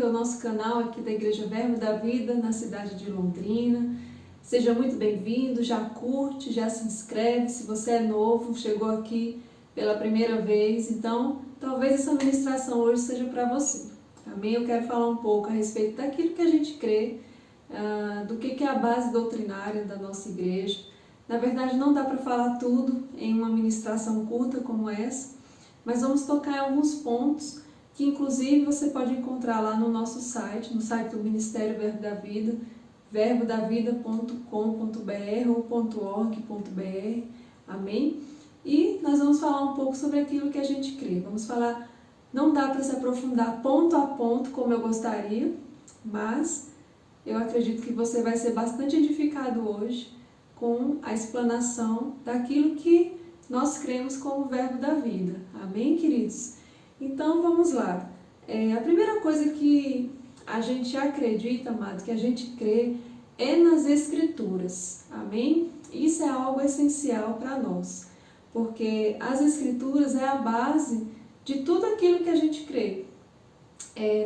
ao nosso canal aqui da Igreja Verbo da Vida, na cidade de Londrina. Seja muito bem-vindo, já curte, já se inscreve, se você é novo, chegou aqui pela primeira vez, então talvez essa ministração hoje seja para você. Amém? Eu quero falar um pouco a respeito daquilo que a gente crê, do que é a base doutrinária da nossa igreja. Na verdade, não dá para falar tudo em uma ministração curta como essa, mas vamos tocar em alguns pontos que inclusive você pode encontrar lá no nosso site, no site do Ministério Verbo da Vida, verbodavida.com.br ou .org.br, amém? E nós vamos falar um pouco sobre aquilo que a gente crê. Vamos falar, não dá para se aprofundar ponto a ponto como eu gostaria, mas eu acredito que você vai ser bastante edificado hoje com a explanação daquilo que nós cremos como Verbo da Vida. Amém, queridos? Então, vamos lá. A primeira coisa que a gente acredita, amado, que a gente crê, é nas Escrituras. Amém? Isso é algo essencial para nós, porque as Escrituras é a base de tudo aquilo que a gente crê.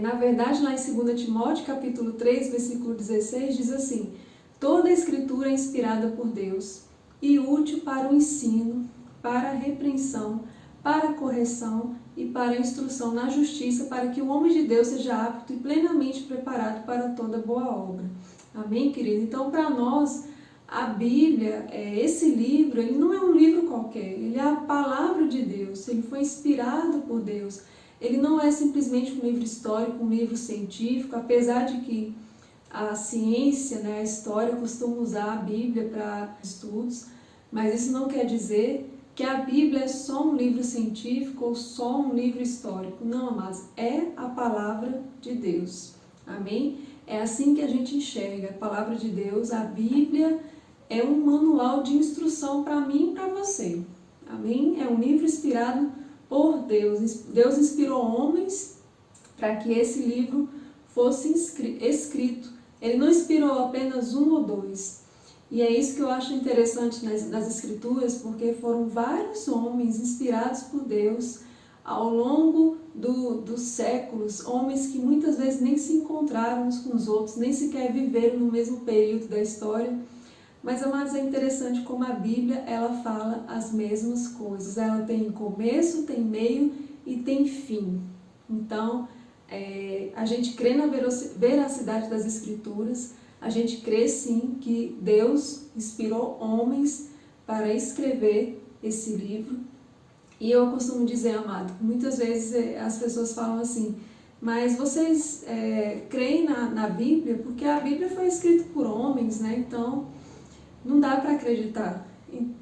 Na verdade, lá em 2 Timóteo, capítulo 3, versículo 16, diz assim: toda a Escritura é inspirada por Deus e útil para o ensino, para a repreensão, para a correção e para a instrução na justiça, para que o homem de Deus seja apto e plenamente preparado para toda boa obra. Amém, querido? Então, para nós, a Bíblia, esse livro, ele não é um livro qualquer, ele é a palavra de Deus, ele foi inspirado por Deus. Ele não é simplesmente um livro histórico, um livro científico, apesar de que a ciência, a história costuma usar a Bíblia para estudos, mas isso não quer dizer que a Bíblia é só um livro científico ou só um livro histórico. Não, amados, é a palavra de Deus. Amém? É assim que a gente enxerga a palavra de Deus. A Bíblia é um manual de instrução para mim e para você. Amém? É um livro inspirado por Deus. Deus inspirou homens para que esse livro fosse escrito. Ele não inspirou apenas um ou dois. E é isso que eu acho interessante nas Escrituras, porque foram vários homens inspirados por Deus ao longo dos séculos, homens que muitas vezes nem se encontraram uns com os outros, nem sequer viveram no mesmo período da história. Mas, amados, é interessante como a Bíblia, ela fala as mesmas coisas. Ela tem começo, tem meio e tem fim. Então, a gente crê na veracidade das Escrituras, a gente crê sim que Deus inspirou homens para escrever esse livro. E eu costumo dizer, amado, muitas vezes as pessoas falam assim, mas vocês creem na Bíblia? Porque a Bíblia foi escrita por homens, né? Então não dá para acreditar.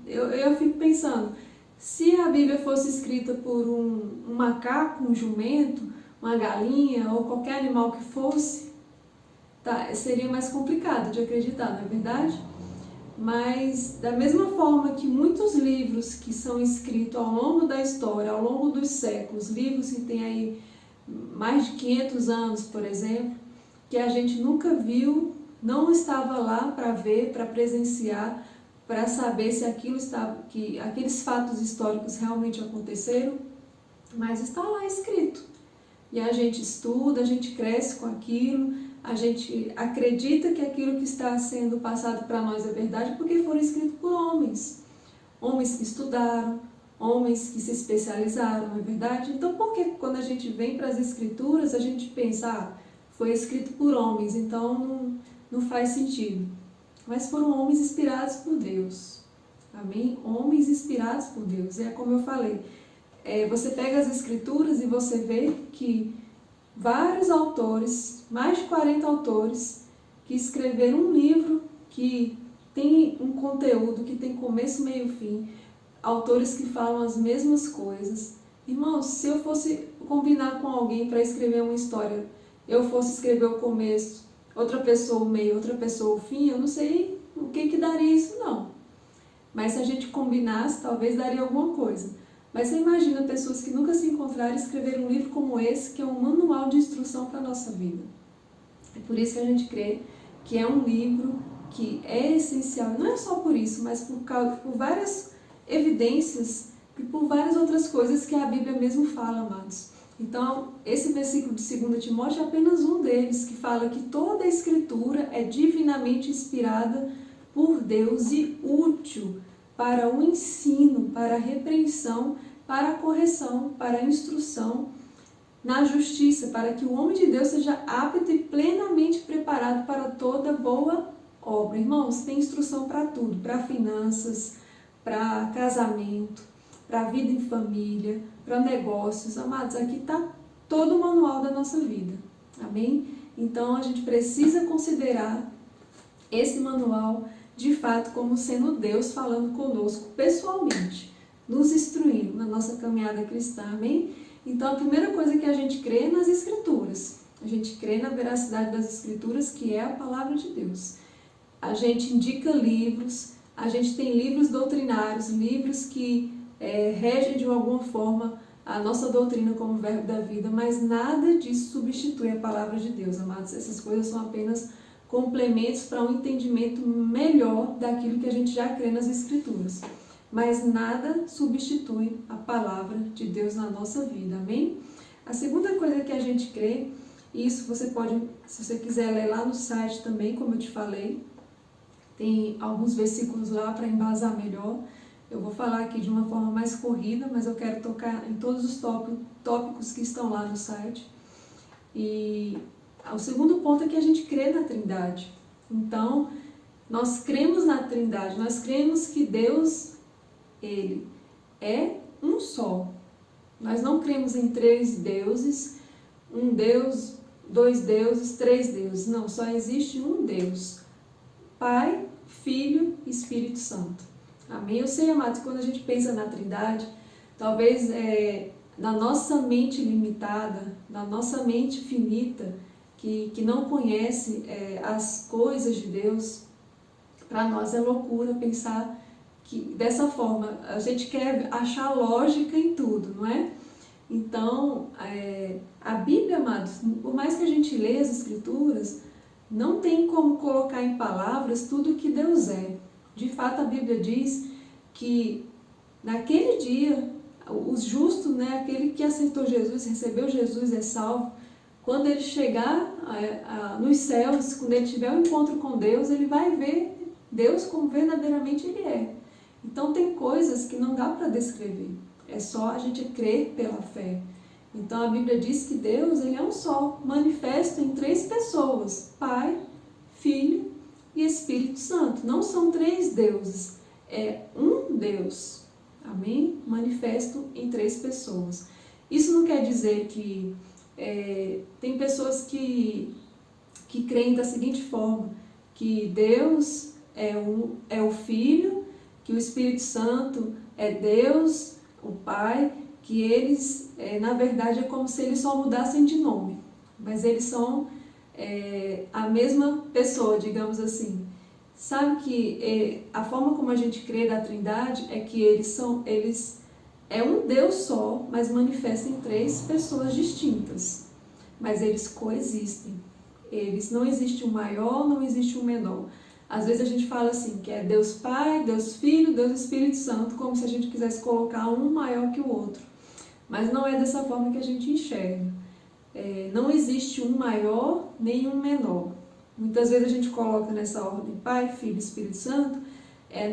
Eu fico pensando, se a Bíblia fosse escrita por um macaco, um jumento, uma galinha ou qualquer animal que fosse, seria mais complicado de acreditar, não é verdade? Mas da mesma forma que muitos livros que são escritos ao longo da história, ao longo dos séculos, livros que têm aí mais de 500 anos, por exemplo, que a gente nunca viu, não estava lá para ver, para presenciar, para saber se aqueles fatos históricos realmente aconteceram, mas está lá escrito. E a gente estuda, a gente cresce com aquilo, a gente acredita que aquilo que está sendo passado para nós é verdade porque foram escritos por homens. Homens que estudaram, homens que se especializaram, não é verdade? Então, por que quando a gente vem para as Escrituras, a gente pensa, foi escrito por homens, então não faz sentido. Mas foram homens inspirados por Deus. Amém? Homens inspirados por Deus. É como eu falei. Você pega as Escrituras e você vê que vários autores, mais de 40 autores, que escreveram um livro que tem um conteúdo, que tem começo, meio e fim, autores que falam as mesmas coisas. Irmãos, se eu fosse combinar com alguém para escrever uma história, eu fosse escrever o começo, outra pessoa o meio, outra pessoa o fim, eu não sei o que daria isso não. Mas se a gente combinasse, talvez daria alguma coisa. Mas você imagina pessoas que nunca se encontraram escrever um livro como esse, que é um manual de instrução para a nossa vida. É por isso que a gente crê que é um livro que é essencial. Não é só por isso, mas por várias evidências e por várias outras coisas que a Bíblia mesmo fala, amados. Então, esse versículo de 2 Timóteo é apenas um deles, que fala que toda a Escritura é divinamente inspirada por Deus e útil para o ensino, para a repreensão, para a correção, para a instrução na justiça, para que o homem de Deus seja apto e plenamente preparado para toda boa obra. Irmãos, tem instrução para tudo, para finanças, para casamento, para a vida em família, para negócios. Amados, aqui está todo o manual da nossa vida. Amém? Então, a gente precisa considerar esse manual, de fato, como sendo Deus falando conosco pessoalmente, nos instruindo na nossa caminhada cristã. Amém? Então, a primeira coisa que a gente crê é nas Escrituras. A gente crê na veracidade das Escrituras, que é a palavra de Deus. A gente indica livros, a gente tem livros doutrinários, livros que regem de alguma forma a nossa doutrina como verbo da vida, mas nada disso substitui a palavra de Deus, amados. Essas coisas são apenas complementos para um entendimento melhor daquilo que a gente já crê nas Escrituras. Mas nada substitui a palavra de Deus na nossa vida, amém? A segunda coisa que a gente crê, e isso você pode, se você quiser ler lá no site também, como eu te falei, tem alguns versículos lá para embasar melhor. Eu vou falar aqui de uma forma mais corrida, mas eu quero tocar em todos os tópicos que estão lá no site. E o segundo ponto é que a gente crê na Trindade. Então, nós cremos na Trindade, nós cremos que Deus, Ele é um só. Nós não cremos em 3 deuses, um Deus, 2 deuses, 3 deuses. Não, só existe um Deus. Pai, Filho e Espírito Santo. Amém? Eu sei, amados, quando a gente pensa na Trindade, talvez na nossa mente limitada, na nossa mente finita, que não conhece as coisas de Deus, para nós é loucura pensar que dessa forma. A gente quer achar lógica em tudo, não é? Então, a Bíblia, amados, por mais que a gente lê as Escrituras, não tem como colocar em palavras tudo o que Deus é. De fato, a Bíblia diz que naquele dia, os justos, né, aquele que aceitou Jesus, recebeu Jesus, é salvo. Quando ele chegar nos céus, quando ele tiver um encontro com Deus, ele vai ver Deus como verdadeiramente Ele é. Então, tem coisas que não dá para descrever. É só a gente crer pela fé. Então, a Bíblia diz que Deus, Ele é um só, manifesto em 3 pessoas, Pai, Filho e Espírito Santo. Não são 3 deuses, é um Deus, amém? Manifesto em 3 pessoas. Isso não quer dizer que tem pessoas que creem da seguinte forma, que Deus é o Filho, que o Espírito Santo é Deus, o Pai, que eles, na verdade, é como se eles só mudassem de nome, mas eles são a mesma pessoa, digamos assim. Sabe que a forma como a gente crê da Trindade é que eles é um Deus só, mas manifestam em 3 pessoas distintas, mas eles coexistem. Não existe um maior, não existe um menor. Às vezes a gente fala assim, que é Deus Pai, Deus Filho, Deus Espírito Santo, como se a gente quisesse colocar um maior que o outro. Mas não é dessa forma que a gente enxerga. Não existe um maior nem um menor. Muitas vezes a gente coloca nessa ordem Pai, Filho e Espírito Santo,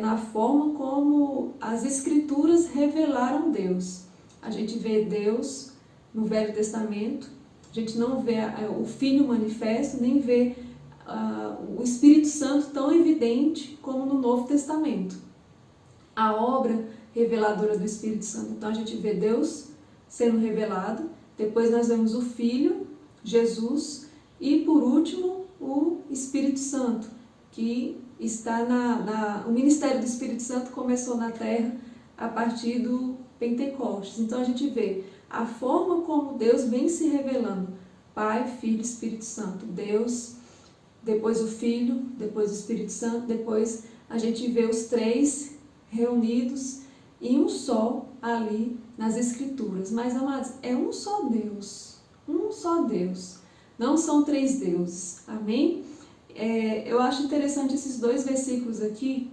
na forma como as Escrituras revelaram Deus. A gente vê Deus no Velho Testamento, a gente não vê o Filho manifesto, nem vê o Espírito Santo tão evidente como no Novo Testamento. A obra reveladora do Espírito Santo. Então a gente vê Deus sendo revelado, depois nós vemos o Filho, Jesus, e por último o Espírito Santo, que está o ministério do Espírito Santo começou na terra a partir do Pentecostes. Então a gente vê a forma como Deus vem se revelando, Pai, Filho e Espírito Santo. Deus, depois o Filho, depois o Espírito Santo, depois a gente vê os 3 reunidos em um só ali nas Escrituras. Mas, amados, é um só Deus, não são 3 deuses, amém? Eu acho interessante esses 2 versículos aqui,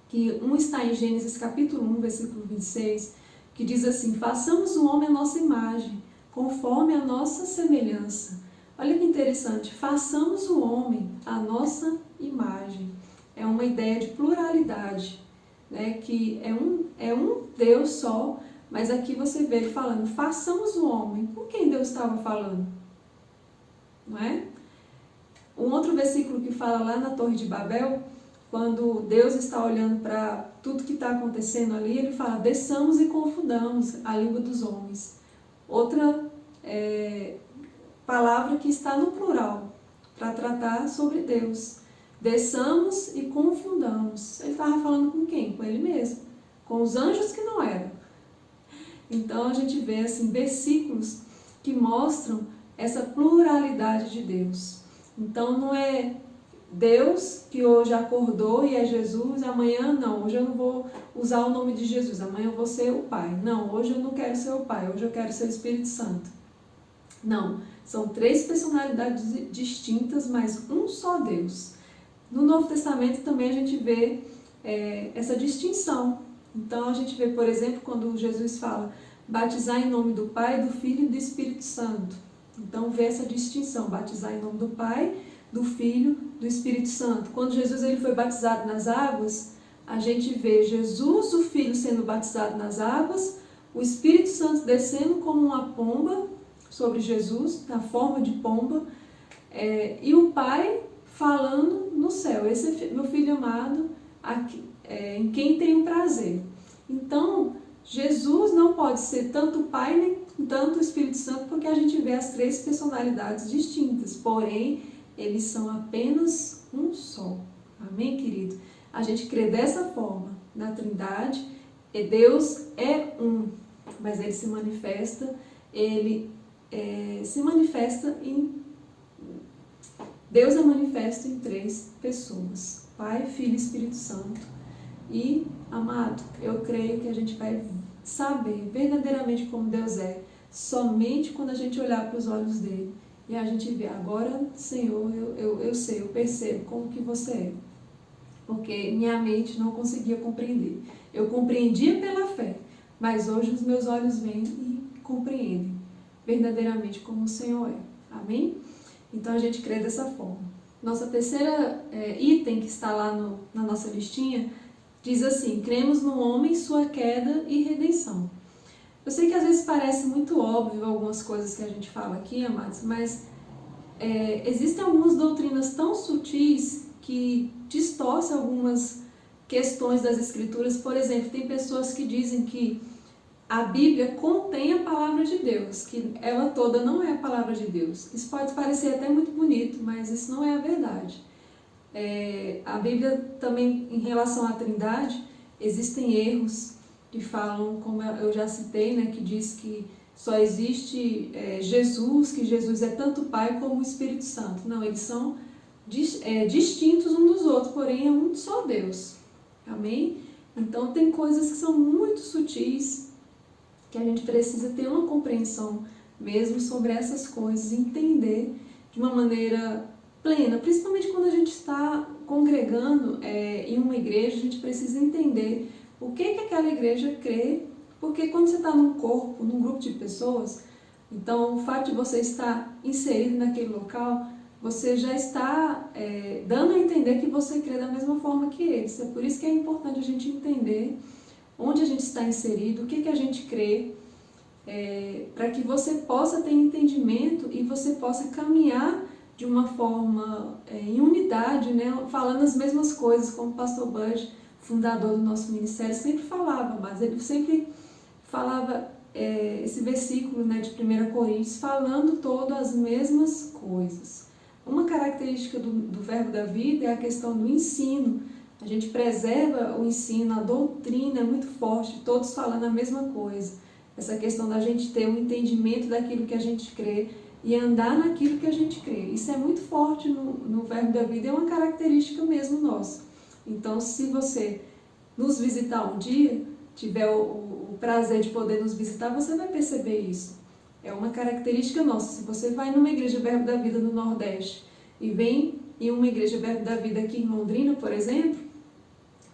que um está em Gênesis capítulo 1, versículo 26, que diz assim: façamos o homem à nossa imagem, conforme a nossa semelhança. Olha que interessante, façamos o homem à nossa imagem. É uma ideia de pluralidade, né? Que é um Deus só, mas aqui você vê ele falando, façamos o homem. Com quem Deus estava falando? Não é? Um outro versículo que fala lá na Torre de Babel, quando Deus está olhando para tudo que está acontecendo ali, ele fala, desçamos e confundamos a língua dos homens. Outra palavra que está no plural, para tratar sobre Deus. Desçamos e confundamos. Ele estava falando com quem? Com ele mesmo. Com os anjos que não eram. Então a gente vê assim, versículos que mostram essa pluralidade de Deus. Então não é Deus que hoje acordou e é Jesus, amanhã não, hoje eu não vou usar o nome de Jesus, amanhã eu vou ser o Pai. Não, hoje eu não quero ser o Pai, hoje eu quero ser o Espírito Santo. Não, são três personalidades distintas, mas um só Deus. No Novo Testamento também a gente vê essa distinção. Então a gente vê, por exemplo, quando Jesus fala batizar em nome do Pai, do Filho e do Espírito Santo. Então vê essa distinção, batizar em nome do Pai, do Filho, do Espírito Santo. Quando Jesus ele foi batizado nas águas, a gente vê Jesus, o Filho, sendo batizado nas águas, o Espírito Santo descendo como uma pomba sobre Jesus, na forma de pomba, e o Pai falando no céu, esse é meu Filho amado, em quem tenho prazer. Então, Jesus não pode ser tanto o Pai, nem tanto o Espírito Santo, porque a gente vê as três personalidades distintas, porém, eles são apenas um só. Amém, querido? A gente crê dessa forma na Trindade, e Deus é um, mas Ele se manifesta, Deus é manifesto em três pessoas, Pai, Filho e Espírito Santo. E, amado, eu creio que a gente vai saber verdadeiramente como Deus é, somente quando a gente olhar para os olhos dele e a gente vê, agora, Senhor, eu sei, eu percebo como que você é. Porque minha mente não conseguia compreender. Eu compreendia pela fé, mas hoje os meus olhos veem e compreendem verdadeiramente como o Senhor é. Amém? Então a gente crê dessa forma. Nossa terceira item que está lá na nossa listinha diz assim: cremos no homem, sua queda e redenção. Eu sei que às vezes parece muito óbvio algumas coisas que a gente fala aqui, amados, mas existem algumas doutrinas tão sutis que distorcem algumas questões das Escrituras. Por exemplo, tem pessoas que dizem que a Bíblia contém a palavra de Deus, que ela toda não é a palavra de Deus. Isso pode parecer até muito bonito, mas isso não é a verdade. A Bíblia também, em relação à Trindade, existem erros que falam, como eu já citei, né, que diz que só existe Jesus, que Jesus é tanto o Pai como o Espírito Santo. Não, eles são distintos uns dos outros, porém é um só Deus. Amém? Então tem coisas que são muito sutis, que a gente precisa ter uma compreensão mesmo sobre essas coisas, entender de uma maneira plena, principalmente quando a gente está congregando em uma igreja, a gente precisa entender o que aquela igreja crê, porque quando você está num corpo, num grupo de pessoas, então o fato de você estar inserido naquele local, você já está dando a entender que você crê da mesma forma que eles. É por isso que é importante a gente entender onde a gente está inserido, o que a gente crê, para que você possa ter entendimento e você possa caminhar de uma forma em unidade, né, falando as mesmas coisas, como o pastor Bud, fundador do nosso ministério, sempre falava, mas ele sempre falava esse versículo, né, de 1 Coríntios, falando todas as mesmas coisas. Uma característica do Verbo da Vida é a questão do ensino. A gente preserva o ensino, a doutrina é muito forte, todos falando a mesma coisa. Essa questão da gente ter um entendimento daquilo que a gente crê e andar naquilo que a gente crê. Isso é muito forte no Verbo da Vida, é uma característica mesmo nossa. Então, se você nos visitar um dia, tiver o prazer de poder nos visitar, você vai perceber isso. É uma característica nossa. Se você vai numa igreja Verbo da Vida no Nordeste e vem em uma igreja Verbo da Vida aqui em Londrina, por exemplo,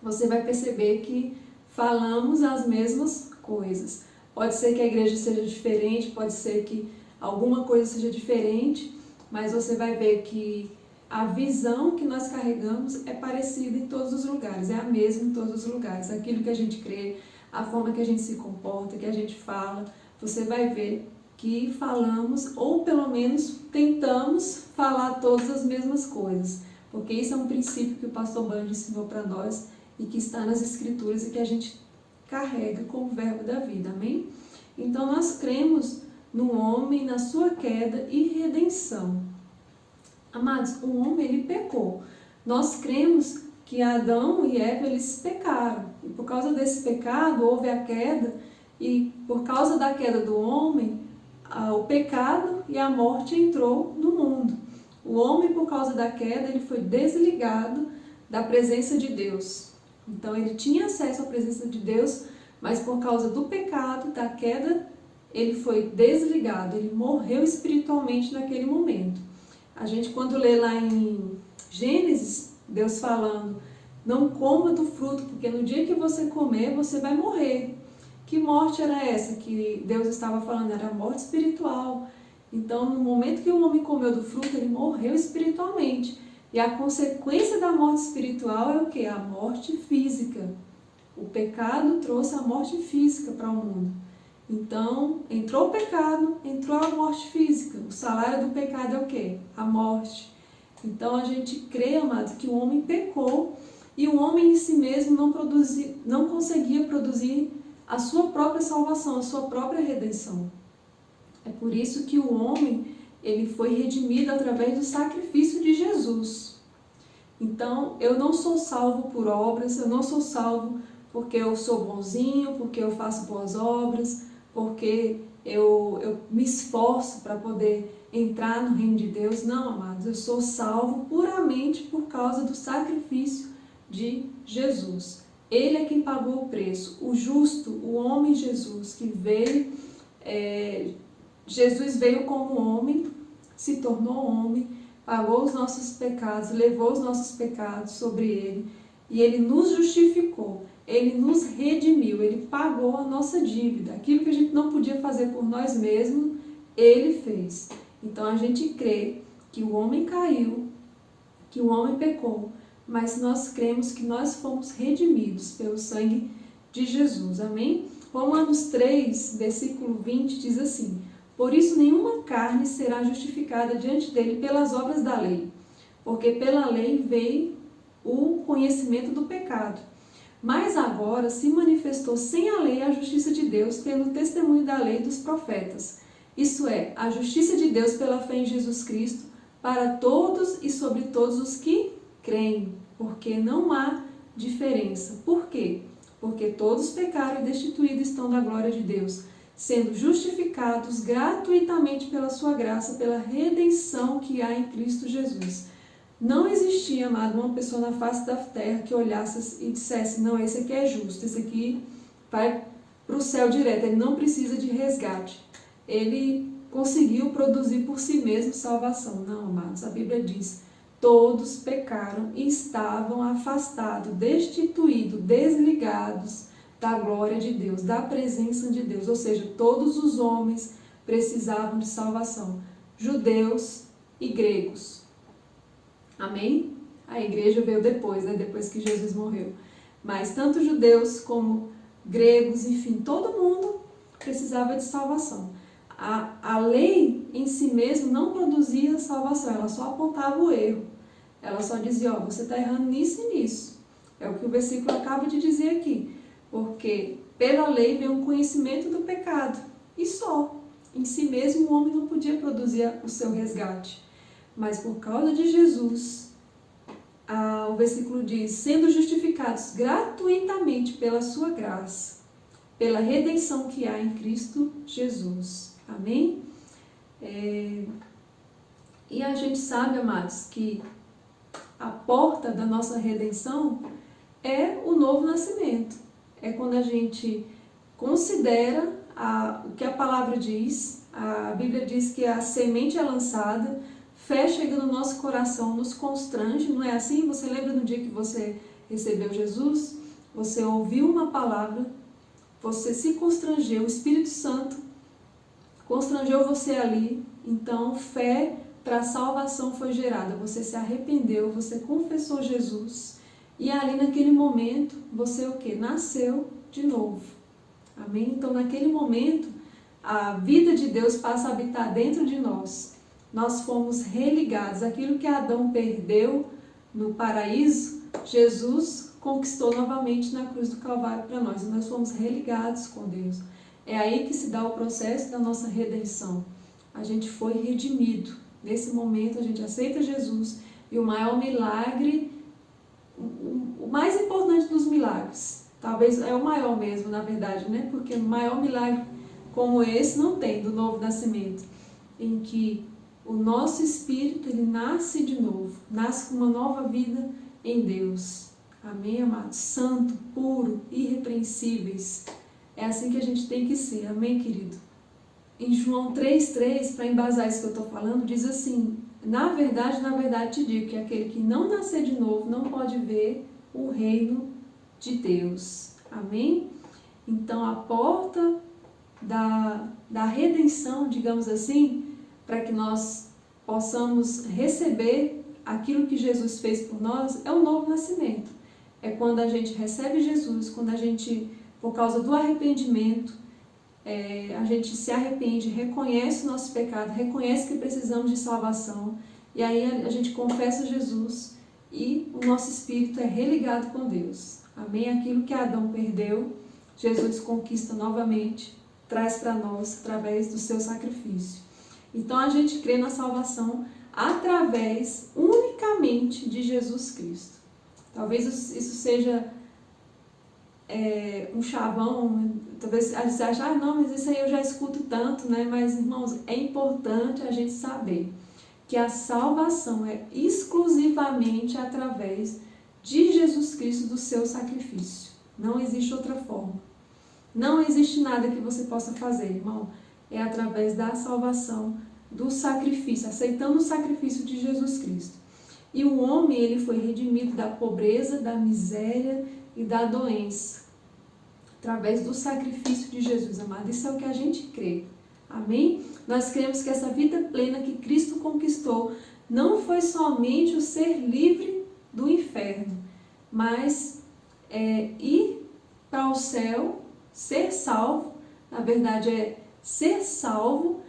você vai perceber que falamos as mesmas coisas. Pode ser que a igreja seja diferente, pode ser que alguma coisa seja diferente, mas você vai ver que a visão que nós carregamos é parecida em todos os lugares, é a mesma em todos os lugares. Aquilo que a gente crê, a forma que a gente se comporta, que a gente fala, você vai ver que falamos, ou pelo menos tentamos falar todas as mesmas coisas, porque isso é um princípio que o pastor Band ensinou para nós e que está nas Escrituras e que a gente carrega como verbo da vida, amém? Então nós cremos no homem, na sua queda e redenção. Amados, o homem ele pecou. Nós cremos que Adão e Eva eles pecaram. E por causa desse pecado houve a queda. E por causa da queda do homem, o pecado e a morte entrou no mundo. O homem, por causa da queda, ele foi desligado da presença de Deus. Então ele tinha acesso à presença de Deus, mas por causa do pecado, da queda, ele foi desligado. Ele morreu espiritualmente naquele momento. A gente, quando lê lá em Gênesis, Deus falando, não coma do fruto, porque no dia que você comer, você vai morrer. Que morte era essa que Deus estava falando? Era a morte espiritual. Então, no momento que o homem comeu do fruto, ele morreu espiritualmente. E a consequência da morte espiritual é o quê? A morte física. O pecado trouxe a morte física para o mundo. Então, entrou o pecado, entrou a morte física. O salário do pecado é o quê? A morte. Então, a gente crê, amado, que o homem pecou e o homem em si mesmo não conseguia produzir a sua própria salvação, a sua própria redenção. É por isso que o homem ele foi redimido através do sacrifício de Jesus. Então, eu não sou salvo por obras, eu não sou salvo porque eu sou bonzinho, porque eu faço boas obras, porque eu me esforço para poder entrar no reino de Deus. Não, amados, eu sou salvo puramente por causa do sacrifício de Jesus. Ele é quem pagou o preço, o justo, o homem Jesus, que veio, Jesus veio como homem, se tornou homem, pagou os nossos pecados, levou os nossos pecados sobre ele, e ele nos justificou. Ele nos redimiu, ele pagou a nossa dívida. Aquilo que a gente não podia fazer por nós mesmos, ele fez. Então a gente crê que o homem caiu, que o homem pecou, mas nós cremos que nós fomos redimidos pelo sangue de Jesus. Amém? Romanos 3, versículo 20 diz assim: por isso nenhuma carne será justificada diante dele pelas obras da lei, porque pela lei veio o conhecimento do pecado. Mas agora se manifestou sem a lei a justiça de Deus, tendo testemunho da lei dos profetas. Isso é, a justiça de Deus pela fé em Jesus Cristo, para todos e sobre todos os que creem, porque não há diferença. Por quê? Porque todos pecaram e destituídos estão da glória de Deus, sendo justificados gratuitamente pela sua graça, pela redenção que há em Cristo Jesus. Não existia, amado, uma pessoa na face da terra que olhasse e dissesse, não, esse aqui é justo, esse aqui vai para o céu direto, ele não precisa de resgate. Ele conseguiu produzir por si mesmo salvação. Não, amados, a Bíblia diz, todos pecaram e estavam afastados, destituídos, desligados da glória de Deus, da presença de Deus. Ou seja, todos os homens precisavam de salvação, judeus e gregos. Amém? A igreja veio depois, depois que Jesus morreu. Mas tanto judeus como gregos, enfim, todo mundo precisava de salvação. A lei em si mesmo não produzia salvação, ela só apontava o erro. Ela só dizia, você está errando nisso e nisso. É o que o versículo acaba de dizer aqui. Porque pela lei veio um conhecimento do pecado. E só. Em si mesmo o homem não podia produzir o seu resgate. Mas por causa de Jesus, o versículo diz, sendo justificados gratuitamente pela sua graça, pela redenção que há em Cristo Jesus. Amém? E a gente sabe, amados, que a porta da nossa redenção é o novo nascimento. É quando a gente considera o que a palavra diz. A Bíblia diz que a semente é lançada, fé chega no nosso coração, nos constrange, não é assim? Você lembra no dia que você recebeu Jesus? Você ouviu uma palavra, você se constrangeu, o Espírito Santo constrangeu você ali, então fé para a salvação foi gerada. Você se arrependeu, você confessou Jesus e ali naquele momento você o quê? Nasceu de novo. Amém? Então naquele momento a vida de Deus passa a habitar dentro de nós. Nós fomos religados. Aquilo que Adão perdeu no paraíso, Jesus conquistou novamente na cruz do Calvário para nós. E nós fomos religados com Deus. É aí que se dá o processo da nossa redenção. A gente foi redimido. Nesse momento a gente aceita Jesus e o maior milagre, o mais importante dos milagres, talvez é o maior mesmo, na verdade, né? Porque o maior milagre como esse não tem, do novo nascimento, em que o nosso espírito ele nasce de novo, nasce com uma nova vida em Deus. Amém, amados? Santo, puro, irrepreensíveis. É assim que a gente tem que ser. Amém, querido? Em João 3,3, para embasar isso que eu estou falando, diz assim: na verdade te digo que aquele que não nascer de novo não pode ver o reino de Deus. Amém? Então a porta da redenção, digamos assim, para que nós possamos receber aquilo que Jesus fez por nós, é o novo nascimento. É quando a gente recebe Jesus, quando a gente, por causa do arrependimento, a gente se arrepende, reconhece o nosso pecado, reconhece que precisamos de salvação, e aí a gente confessa Jesus e o nosso espírito é religado com Deus. Amém? Aquilo que Adão perdeu, Jesus conquista novamente, traz para nós através do seu sacrifício. Então a gente crê na salvação através unicamente de Jesus Cristo. Talvez isso seja um chavão, talvez a gente ache, não, mas isso aí eu já escuto tanto, né? Mas, irmãos, é importante a gente saber que a salvação é exclusivamente através de Jesus Cristo, do seu sacrifício. Não existe outra forma. Não existe nada que você possa fazer, irmão. É através da salvação, do sacrifício, aceitando o sacrifício de Jesus Cristo. E o homem, ele foi redimido da pobreza, da miséria e da doença, através do sacrifício de Jesus, amado. Isso é o que a gente crê. Amém? Nós cremos que essa vida plena que Cristo conquistou não foi somente o ser livre do inferno, mas ir para o céu, ser salvo. Na verdade é ser salvo.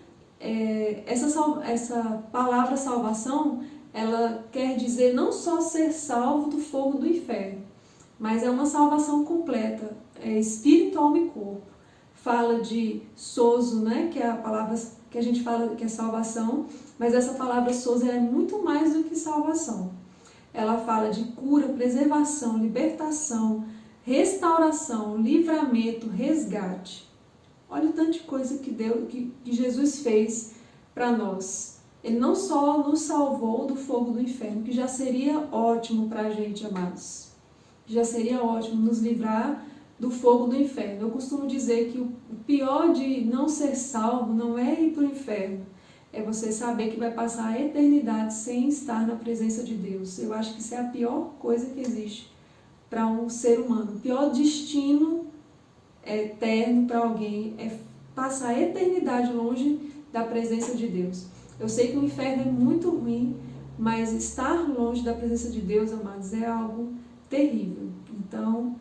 Essa palavra salvação, ela quer dizer não só ser salvo do fogo do inferno, mas é uma salvação completa, espírito, alma e corpo. Fala de sozo, né, que é a palavra que a gente fala que é salvação, mas essa palavra sozo é muito mais do que salvação. Ela fala de cura, preservação, libertação, restauração, livramento, resgate. Olha o tanto de coisa que Jesus fez para nós. Ele não só nos salvou do fogo do inferno, que já seria ótimo para a gente, amados. Já seria ótimo nos livrar do fogo do inferno. Eu costumo dizer que o pior de não ser salvo não é ir para o inferno, é você saber que vai passar a eternidade sem estar na presença de Deus. Eu acho que isso é a pior coisa que existe para um ser humano. O pior destino eterno para alguém é passar a eternidade longe da presença de Deus. Eu sei que o inferno é muito ruim, mas estar longe da presença de Deus, amados, é algo terrível. Então,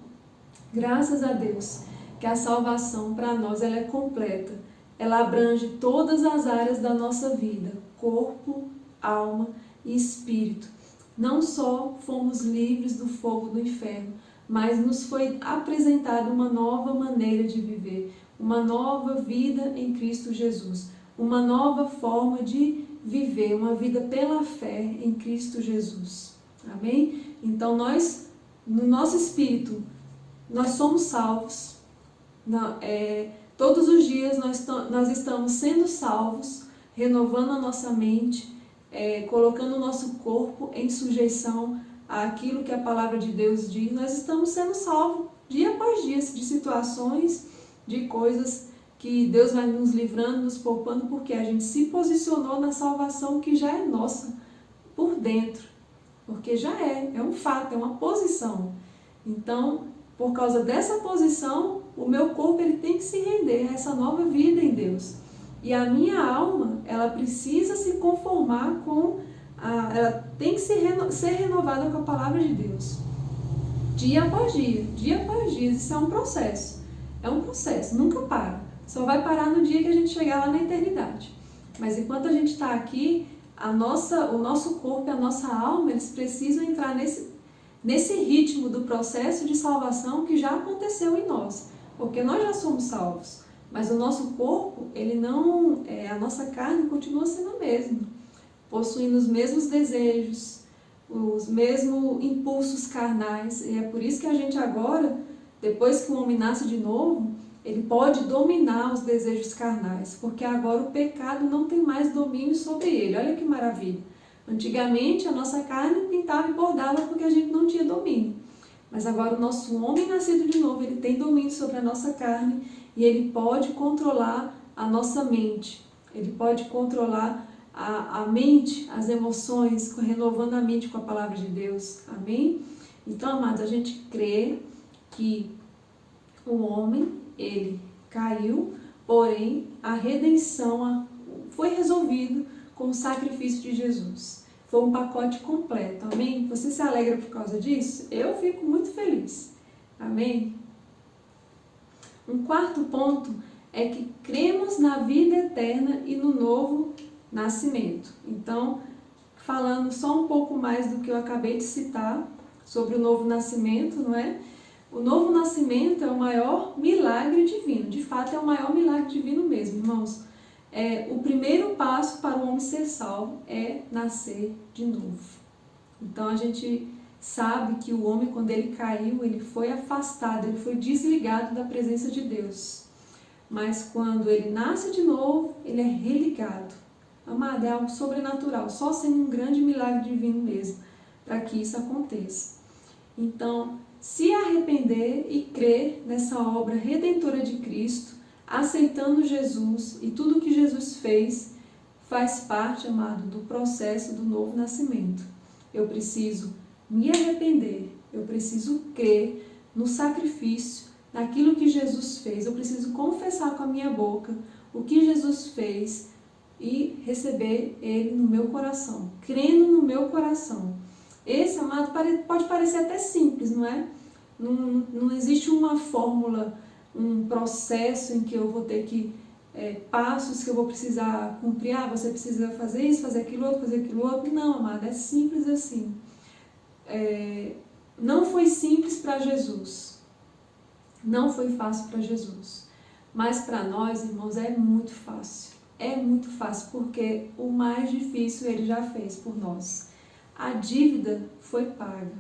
graças a Deus que a salvação para nós ela é completa. Ela abrange todas as áreas da nossa vida, corpo, alma e espírito. Não só fomos livres do fogo do inferno, mas nos foi apresentada uma nova maneira de viver, uma nova vida em Cristo Jesus, uma nova forma de viver, uma vida pela fé em Cristo Jesus. Amém? Então nós, no nosso espírito, nós somos salvos. Todos os dias nós estamos sendo salvos, renovando a nossa mente, colocando o nosso corpo em sujeição àquilo que a palavra de Deus diz. Nós estamos sendo salvos dia após dia de situações, de coisas que Deus vai nos livrando, nos poupando, porque a gente se posicionou na salvação que já é nossa por dentro, porque já é um fato, é uma posição. Então, por causa dessa posição, o meu corpo ele tem que se render a essa nova vida em Deus. E a minha alma, ela precisa se conformar ela tem que ser renovada com a palavra de Deus. Dia após dia, isso é um processo. É um processo, nunca para. Só vai parar no dia que a gente chegar lá na eternidade. Mas enquanto a gente está aqui, o nosso corpo e a nossa alma, eles precisam entrar nesse ritmo do processo de salvação que já aconteceu em nós. Porque nós já somos salvos. Mas o nosso corpo, a nossa carne continua sendo a mesma. Possuindo os mesmos desejos, os mesmos impulsos carnais. E é por isso que a gente agora, depois que o homem nasce de novo, ele pode dominar os desejos carnais, porque agora o pecado não tem mais domínio sobre ele. Olha que maravilha. Antigamente a nossa carne pintava e bordava porque a gente não tinha domínio. Mas agora o nosso homem nascido de novo, ele tem domínio sobre a nossa carne e ele pode controlar a nossa mente. Ele pode controlar a mente, as emoções, renovando a mente com a palavra de Deus. Amém? Então, amados, a gente crê que o homem, ele caiu, porém a redenção foi resolvida com o sacrifício de Jesus. Foi um pacote completo, amém? Você se alegra por causa disso? Eu fico muito feliz, amém? Um quarto ponto é que cremos na vida eterna e no novo nascimento. Então, falando só um pouco mais do que eu acabei de citar sobre o novo nascimento, não é? O novo nascimento é o maior milagre divino. De fato, é o maior milagre divino mesmo, irmãos. O primeiro passo para o homem ser salvo é nascer de novo. Então, a gente sabe que o homem, quando ele caiu, ele foi afastado, ele foi desligado da presença de Deus. Mas quando ele nasce de novo, ele é religado. Amado, é algo sobrenatural, só sendo um grande milagre divino mesmo, para que isso aconteça. Então, se arrepender e crer nessa obra redentora de Cristo, aceitando Jesus e tudo que Jesus fez, faz parte, amado, do processo do novo nascimento. Eu preciso me arrepender, eu preciso crer no sacrifício, naquilo que Jesus fez, eu preciso confessar com a minha boca o que Jesus fez e receber Ele no meu coração, crendo no meu coração. Esse, amado, pode parecer até simples, não é? Não existe uma fórmula, um processo em que eu vou ter que, passos que eu vou precisar cumprir. Você precisa fazer isso, fazer aquilo outro. Não, amado, é simples assim. Não foi simples para Jesus. Não foi fácil para Jesus. Mas para nós, irmãos, é muito fácil. É muito fácil, porque o mais difícil Ele já fez por nós. A dívida foi paga.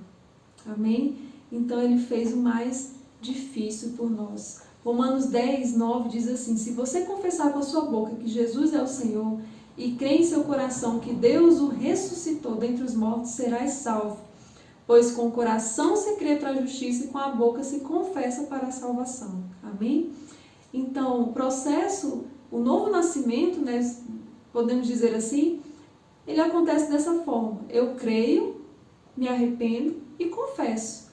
Amém? Então, Ele fez o mais difícil por nós. Romanos 10, 9 diz assim: se você confessar com a sua boca que Jesus é o Senhor e crer em seu coração que Deus o ressuscitou dentre os mortos, serás salvo. Pois com o coração se crê para a justiça e com a boca se confessa para a salvação. Amém? Então, o processo, o novo nascimento, né, podemos dizer assim, ele acontece dessa forma. Eu creio, me arrependo e confesso.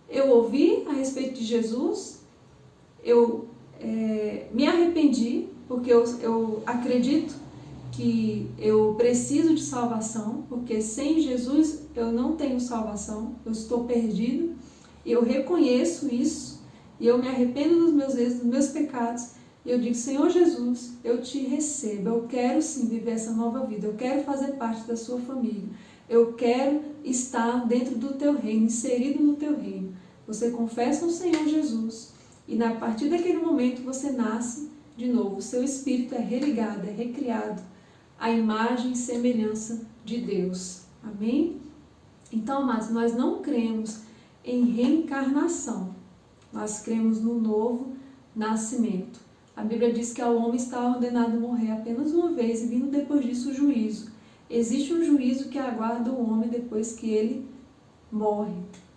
Eu ouvi a respeito de Jesus, eu me arrependi, porque eu acredito que eu preciso de salvação, porque sem Jesus eu não tenho salvação, eu estou perdido, eu reconheço isso, e eu me arrependo dos meus erros, dos meus pecados, e eu digo: Senhor Jesus, eu te recebo, eu quero sim viver essa nova vida, eu quero fazer parte da sua família, eu quero estar dentro do teu reino, inserido no teu reino. Você confessa o Senhor Jesus, e a partir daquele momento você nasce de novo, o seu espírito é religado, é recriado à imagem e semelhança de Deus. Amém? Então, mas nós não cremos em reencarnação, nós cremos no novo nascimento. A Bíblia diz que ao homem está ordenado morrer apenas uma vez e vindo depois disso o juízo. Existe um juízo que aguarda o homem depois que ele morre.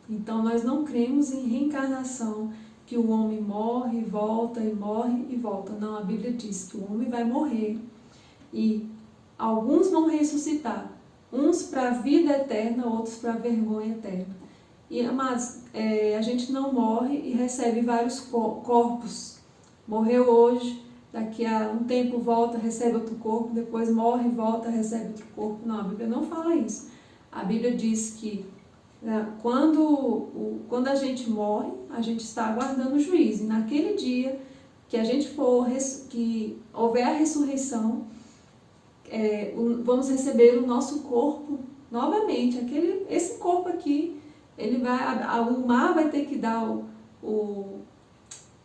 Então nós não cremos em reencarnação, que o homem morre e volta e morre e volta. Não, a Bíblia diz que o homem vai morrer e alguns vão ressuscitar, uns para a vida eterna, outros para a vergonha eterna. E, amados, a gente não morre e recebe vários corpos. Morreu hoje, daqui a um tempo volta, recebe outro corpo, depois morre, volta, recebe outro corpo. Não, a Bíblia não fala isso. A Bíblia diz que quando a gente morre, a gente está aguardando o juízo. E naquele dia que a gente que houver a ressurreição, vamos receber o nosso corpo novamente. Esse corpo aqui, o mar vai ter que dar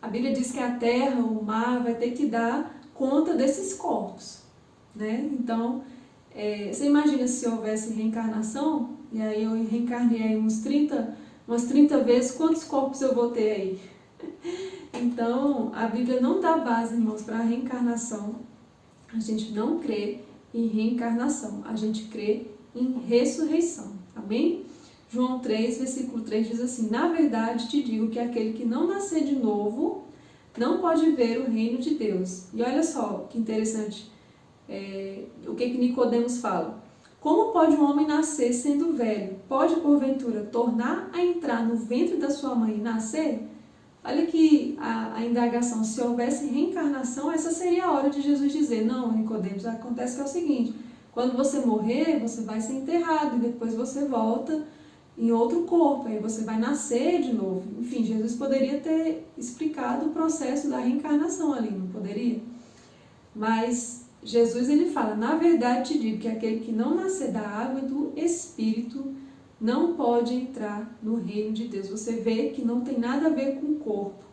a Bíblia diz que a terra, o mar, vai ter que dar conta desses corpos, né? Então, você imagina se houvesse reencarnação, e aí eu reencarnei aí umas 30 vezes, quantos corpos eu vou ter aí? Então, a Bíblia não dá base, irmãos, para a reencarnação. A gente não crê em reencarnação, a gente crê em ressurreição, amém? João 3, versículo 3 diz assim: na verdade te digo que aquele que não nascer de novo não pode ver o reino de Deus. E olha só que interessante, o que Nicodemos fala. Como pode um homem nascer sendo velho? Pode, porventura, tornar a entrar no ventre da sua mãe e nascer? Olha que a indagação, se houvesse reencarnação, essa seria a hora de Jesus dizer: não, Nicodemos, acontece que é o seguinte, quando você morrer, você vai ser enterrado e depois você volta em outro corpo, aí você vai nascer de novo. Enfim, Jesus poderia ter explicado o processo da reencarnação ali, não poderia? Mas Jesus, ele fala: na verdade te digo que aquele que não nascer da água e do Espírito não pode entrar no reino de Deus. Você vê que não tem nada a ver com o corpo,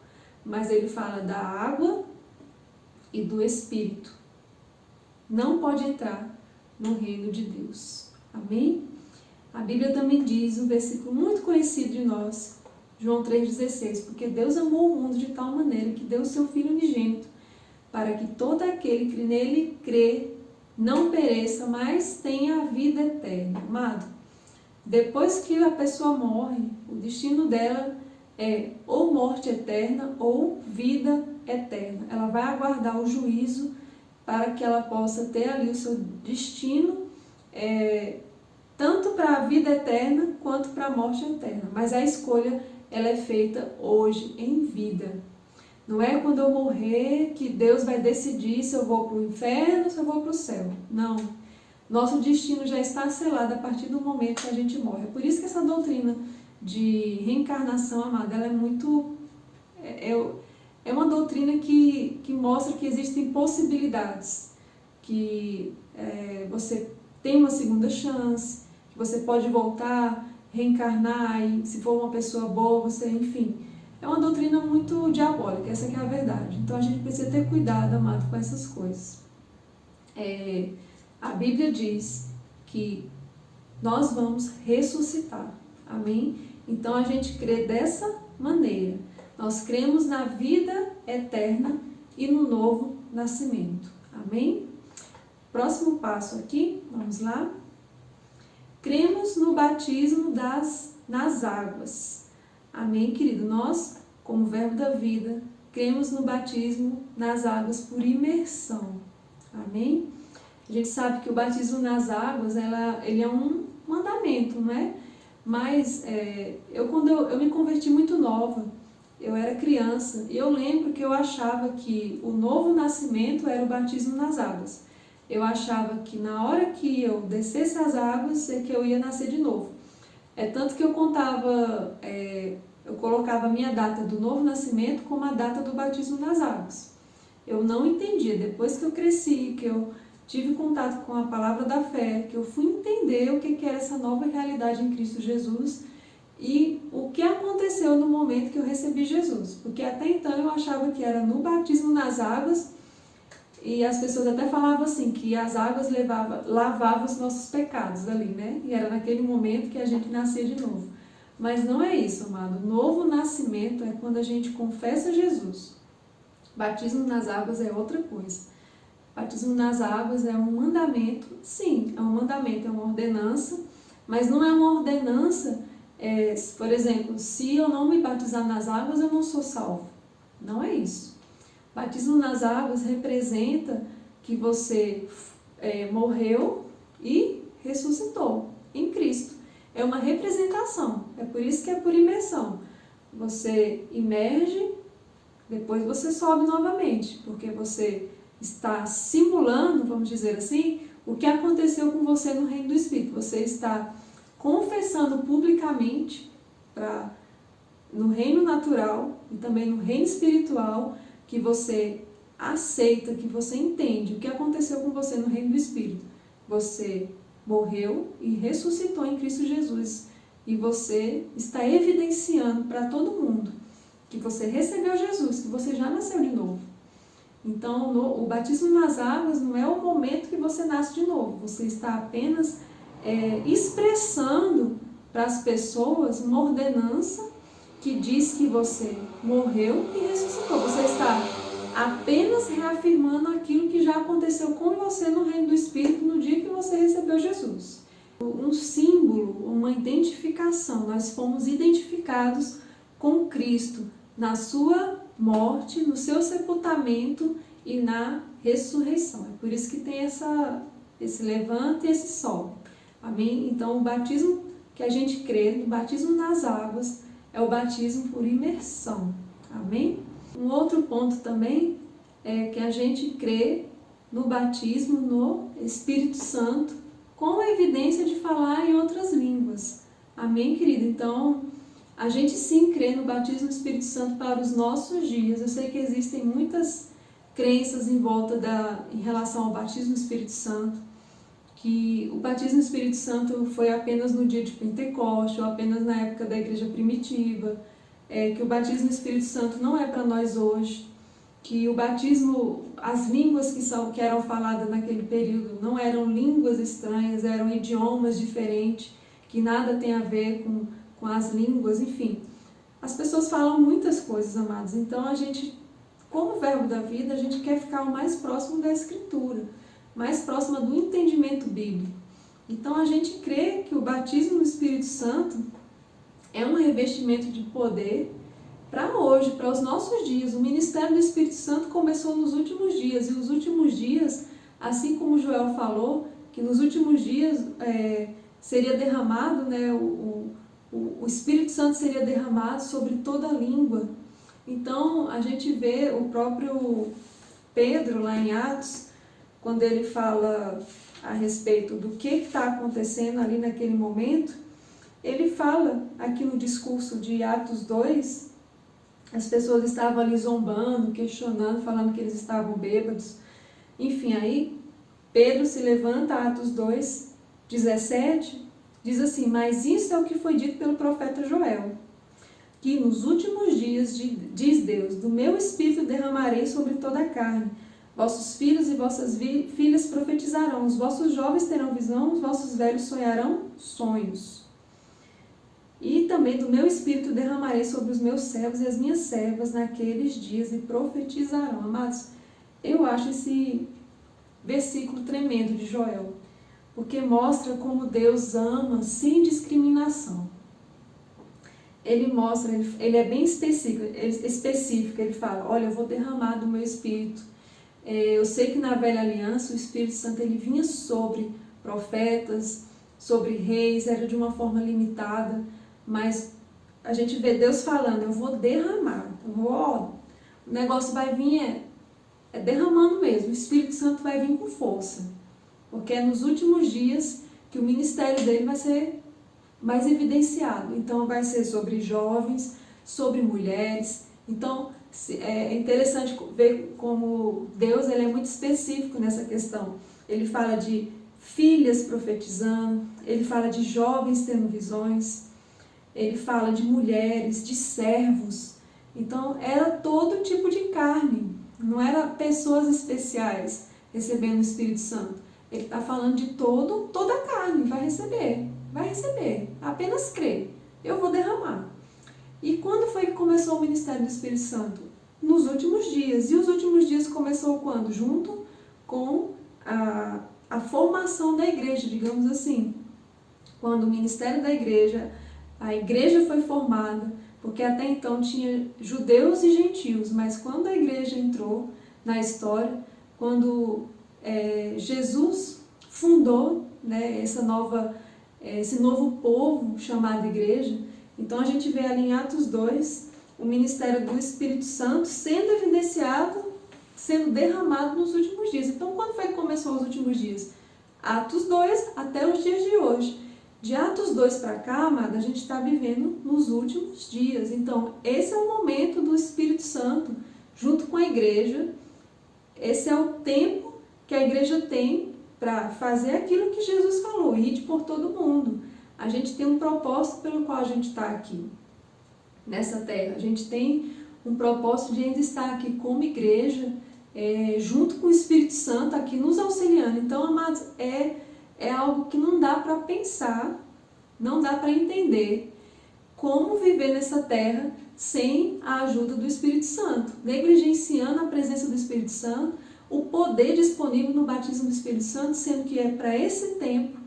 mas ele fala da água e do Espírito. Não pode entrar no reino de Deus. Amém? A Bíblia também diz, um versículo muito conhecido de nós, João 3,16, porque Deus amou o mundo de tal maneira que deu o seu Filho unigênito, para que todo aquele que nele crê não pereça, mas tenha a vida eterna. Amado, depois que a pessoa morre, o destino dela é ou morte eterna ou vida eterna. Ela vai aguardar o juízo para que ela possa ter ali o seu destino, tanto para a vida eterna quanto para a morte eterna. Mas a escolha, ela é feita hoje, em vida. Não é quando eu morrer que Deus vai decidir se eu vou para o inferno ou se eu vou para o céu. Não. Nosso destino já está selado a partir do momento que a gente morre. É por isso que essa doutrina de reencarnação, amada, ela é muito... É uma doutrina que mostra que existem possibilidades, que você tem uma segunda chance, que você pode voltar, reencarnar, e se for uma pessoa boa, você, enfim... É uma doutrina muito diabólica, essa que é a verdade. Então a gente precisa ter cuidado, amado, com essas coisas. A Bíblia diz que nós vamos ressuscitar, amém? Então a gente crê dessa maneira. Nós cremos na vida eterna e no novo nascimento, amém? Próximo passo aqui, vamos lá. Cremos no batismo nas águas. Amém, querido? Nós, como verbo da vida, cremos no batismo nas águas por imersão. Amém? A gente sabe que o batismo nas águas, ele é um mandamento, não é? Mas quando eu me converti muito nova, eu era criança, e eu lembro que eu achava que o novo nascimento era o batismo nas águas. Eu achava que na hora que eu descesse as águas é que eu ia nascer de novo. Tanto que eu contava, eu colocava a minha data do novo nascimento como a data do batismo nas águas. Eu não entendia. Depois que eu cresci, que eu tive contato com a palavra da fé, que eu fui entender o que era essa nova realidade em Cristo Jesus e o que aconteceu no momento que eu recebi Jesus. Porque até então eu achava que era no batismo nas águas, e as pessoas até falavam assim, que as águas lavavam os nossos pecados ali, né? E era naquele momento que a gente nascia de novo. Mas não é isso, amado. O novo nascimento é quando a gente confessa Jesus. Batismo nas águas é outra coisa. Batismo nas águas é um mandamento, sim, é um mandamento, é uma ordenança, mas não é uma ordenança, por exemplo, se eu não me batizar nas águas, eu não sou salvo. Não é isso. Batismo nas águas representa que você morreu e ressuscitou em Cristo. é uma representação. É por isso que é por imersão. Você imerge, depois você sobe novamente, porque você está simulando, vamos dizer assim, o que aconteceu com você no reino do Espírito. Você está confessando publicamente no reino natural e também no reino espiritual que você aceita, que você entende o que aconteceu com você no reino do Espírito. Você morreu e ressuscitou em Cristo Jesus e você está evidenciando para todo mundo que você recebeu Jesus, que você já nasceu de novo. Então, o batismo nas águas não é o momento que você nasce de novo, você está apenas expressando para as pessoas uma ordenança que diz que você morreu e ressuscitou. Você está apenas reafirmando aquilo que já aconteceu com você no reino do Espírito no dia que você recebeu Jesus. Um símbolo, uma identificação. Nós fomos identificados com Cristo na sua morte, no seu sepultamento e na ressurreição. É por isso que tem esse levanta e esse sobe. Amém? Então, o batismo que a gente crê, o batismo nas águas, é o batismo por imersão. Amém? Um outro ponto também é que a gente crê no batismo no Espírito Santo com a evidência de falar em outras línguas. Amém, querido? Então, a gente sim crê no batismo do Espírito Santo para os nossos dias. Eu sei que existem muitas crenças em relação ao batismo do Espírito Santo, que o batismo do Espírito Santo foi apenas no dia de Pentecostes, ou apenas na época da igreja primitiva, que o batismo do Espírito Santo não é para nós hoje, que o batismo, as línguas que eram faladas naquele período não eram línguas estranhas, eram idiomas diferentes, que nada tem a ver com as línguas, enfim. As pessoas falam muitas coisas, amados, então a gente, como verbo da vida, a gente quer ficar o mais próximo da Escritura, mais próxima do entendimento bíblico. Então a gente crê que o batismo do Espírito Santo é um revestimento de poder para hoje, para os nossos dias. O ministério do Espírito Santo começou nos últimos dias, e os últimos dias, assim como Joel falou, que nos últimos dias seria derramado, né, o Espírito Santo seria derramado sobre toda a língua. Então, a gente vê o próprio Pedro, lá em Atos, quando ele fala a respeito do que está acontecendo ali naquele momento, ele fala aqui no discurso de Atos 2, as pessoas estavam ali zombando, questionando, falando que eles estavam bêbados. Enfim, aí Pedro se levanta, Atos 2, 17, diz assim: mas isso é o que foi dito pelo profeta Joel, que nos últimos dias, diz Deus, do meu espírito derramarei sobre toda a carne. Vossos filhos e vossas filhas profetizarão, os vossos jovens terão visão, os vossos velhos sonharão sonhos. E também do meu espírito derramarei sobre os meus servos e as minhas servas naqueles dias e profetizarão. Amados, eu acho esse versículo tremendo de Joel, porque mostra como Deus ama sem discriminação. Ele mostra, ele é bem específico, ele fala: olha, eu vou derramar do meu espírito. Eu sei que na velha aliança o Espírito Santo ele vinha sobre profetas, sobre reis, era de uma forma limitada, mas a gente vê Deus falando: eu vou derramar, o negócio vai vir derramando mesmo, o Espírito Santo vai vir com força, porque é nos últimos dias que o ministério dele vai ser mais evidenciado. Então vai ser sobre jovens, sobre mulheres. Então é interessante ver como Deus ele é muito específico nessa questão. Ele fala de filhas profetizando, ele fala de jovens tendo visões, ele fala de mulheres, de servos. Então era todo tipo de carne, não era pessoas especiais recebendo o Espírito Santo. Ele está falando de toda a carne, vai receber, apenas crê, eu vou derramar. E quando foi que começou o ministério do Espírito Santo? Nos últimos dias. E os últimos dias começou quando? Junto com a formação da igreja, digamos assim. Quando o ministério da igreja, a igreja foi formada, porque até então tinha judeus e gentios, mas quando a igreja entrou na história, quando Jesus fundou, né, essa nova esse novo povo chamado igreja. Então a gente vê ali em Atos 2 o ministério do Espírito Santo sendo evidenciado, sendo derramado nos últimos dias. Então quando foi que começou os últimos dias? Atos 2 até os dias de hoje. De Atos 2 para cá, amada, a gente está vivendo nos últimos dias. Então esse é o momento do Espírito Santo junto com a igreja. Esse é o tempo que a igreja tem para fazer aquilo que Jesus falou, ir por todo mundo. A gente tem um propósito pelo qual a gente está aqui, nessa terra. A gente tem um propósito de ainda estar aqui como igreja, junto com o Espírito Santo aqui nos auxiliando. Então, amados, é algo que não dá para pensar, não dá para entender como viver nessa terra sem a ajuda do Espírito Santo, negligenciando a presença do Espírito Santo, o poder disponível no batismo do Espírito Santo, sendo que é para esse tempo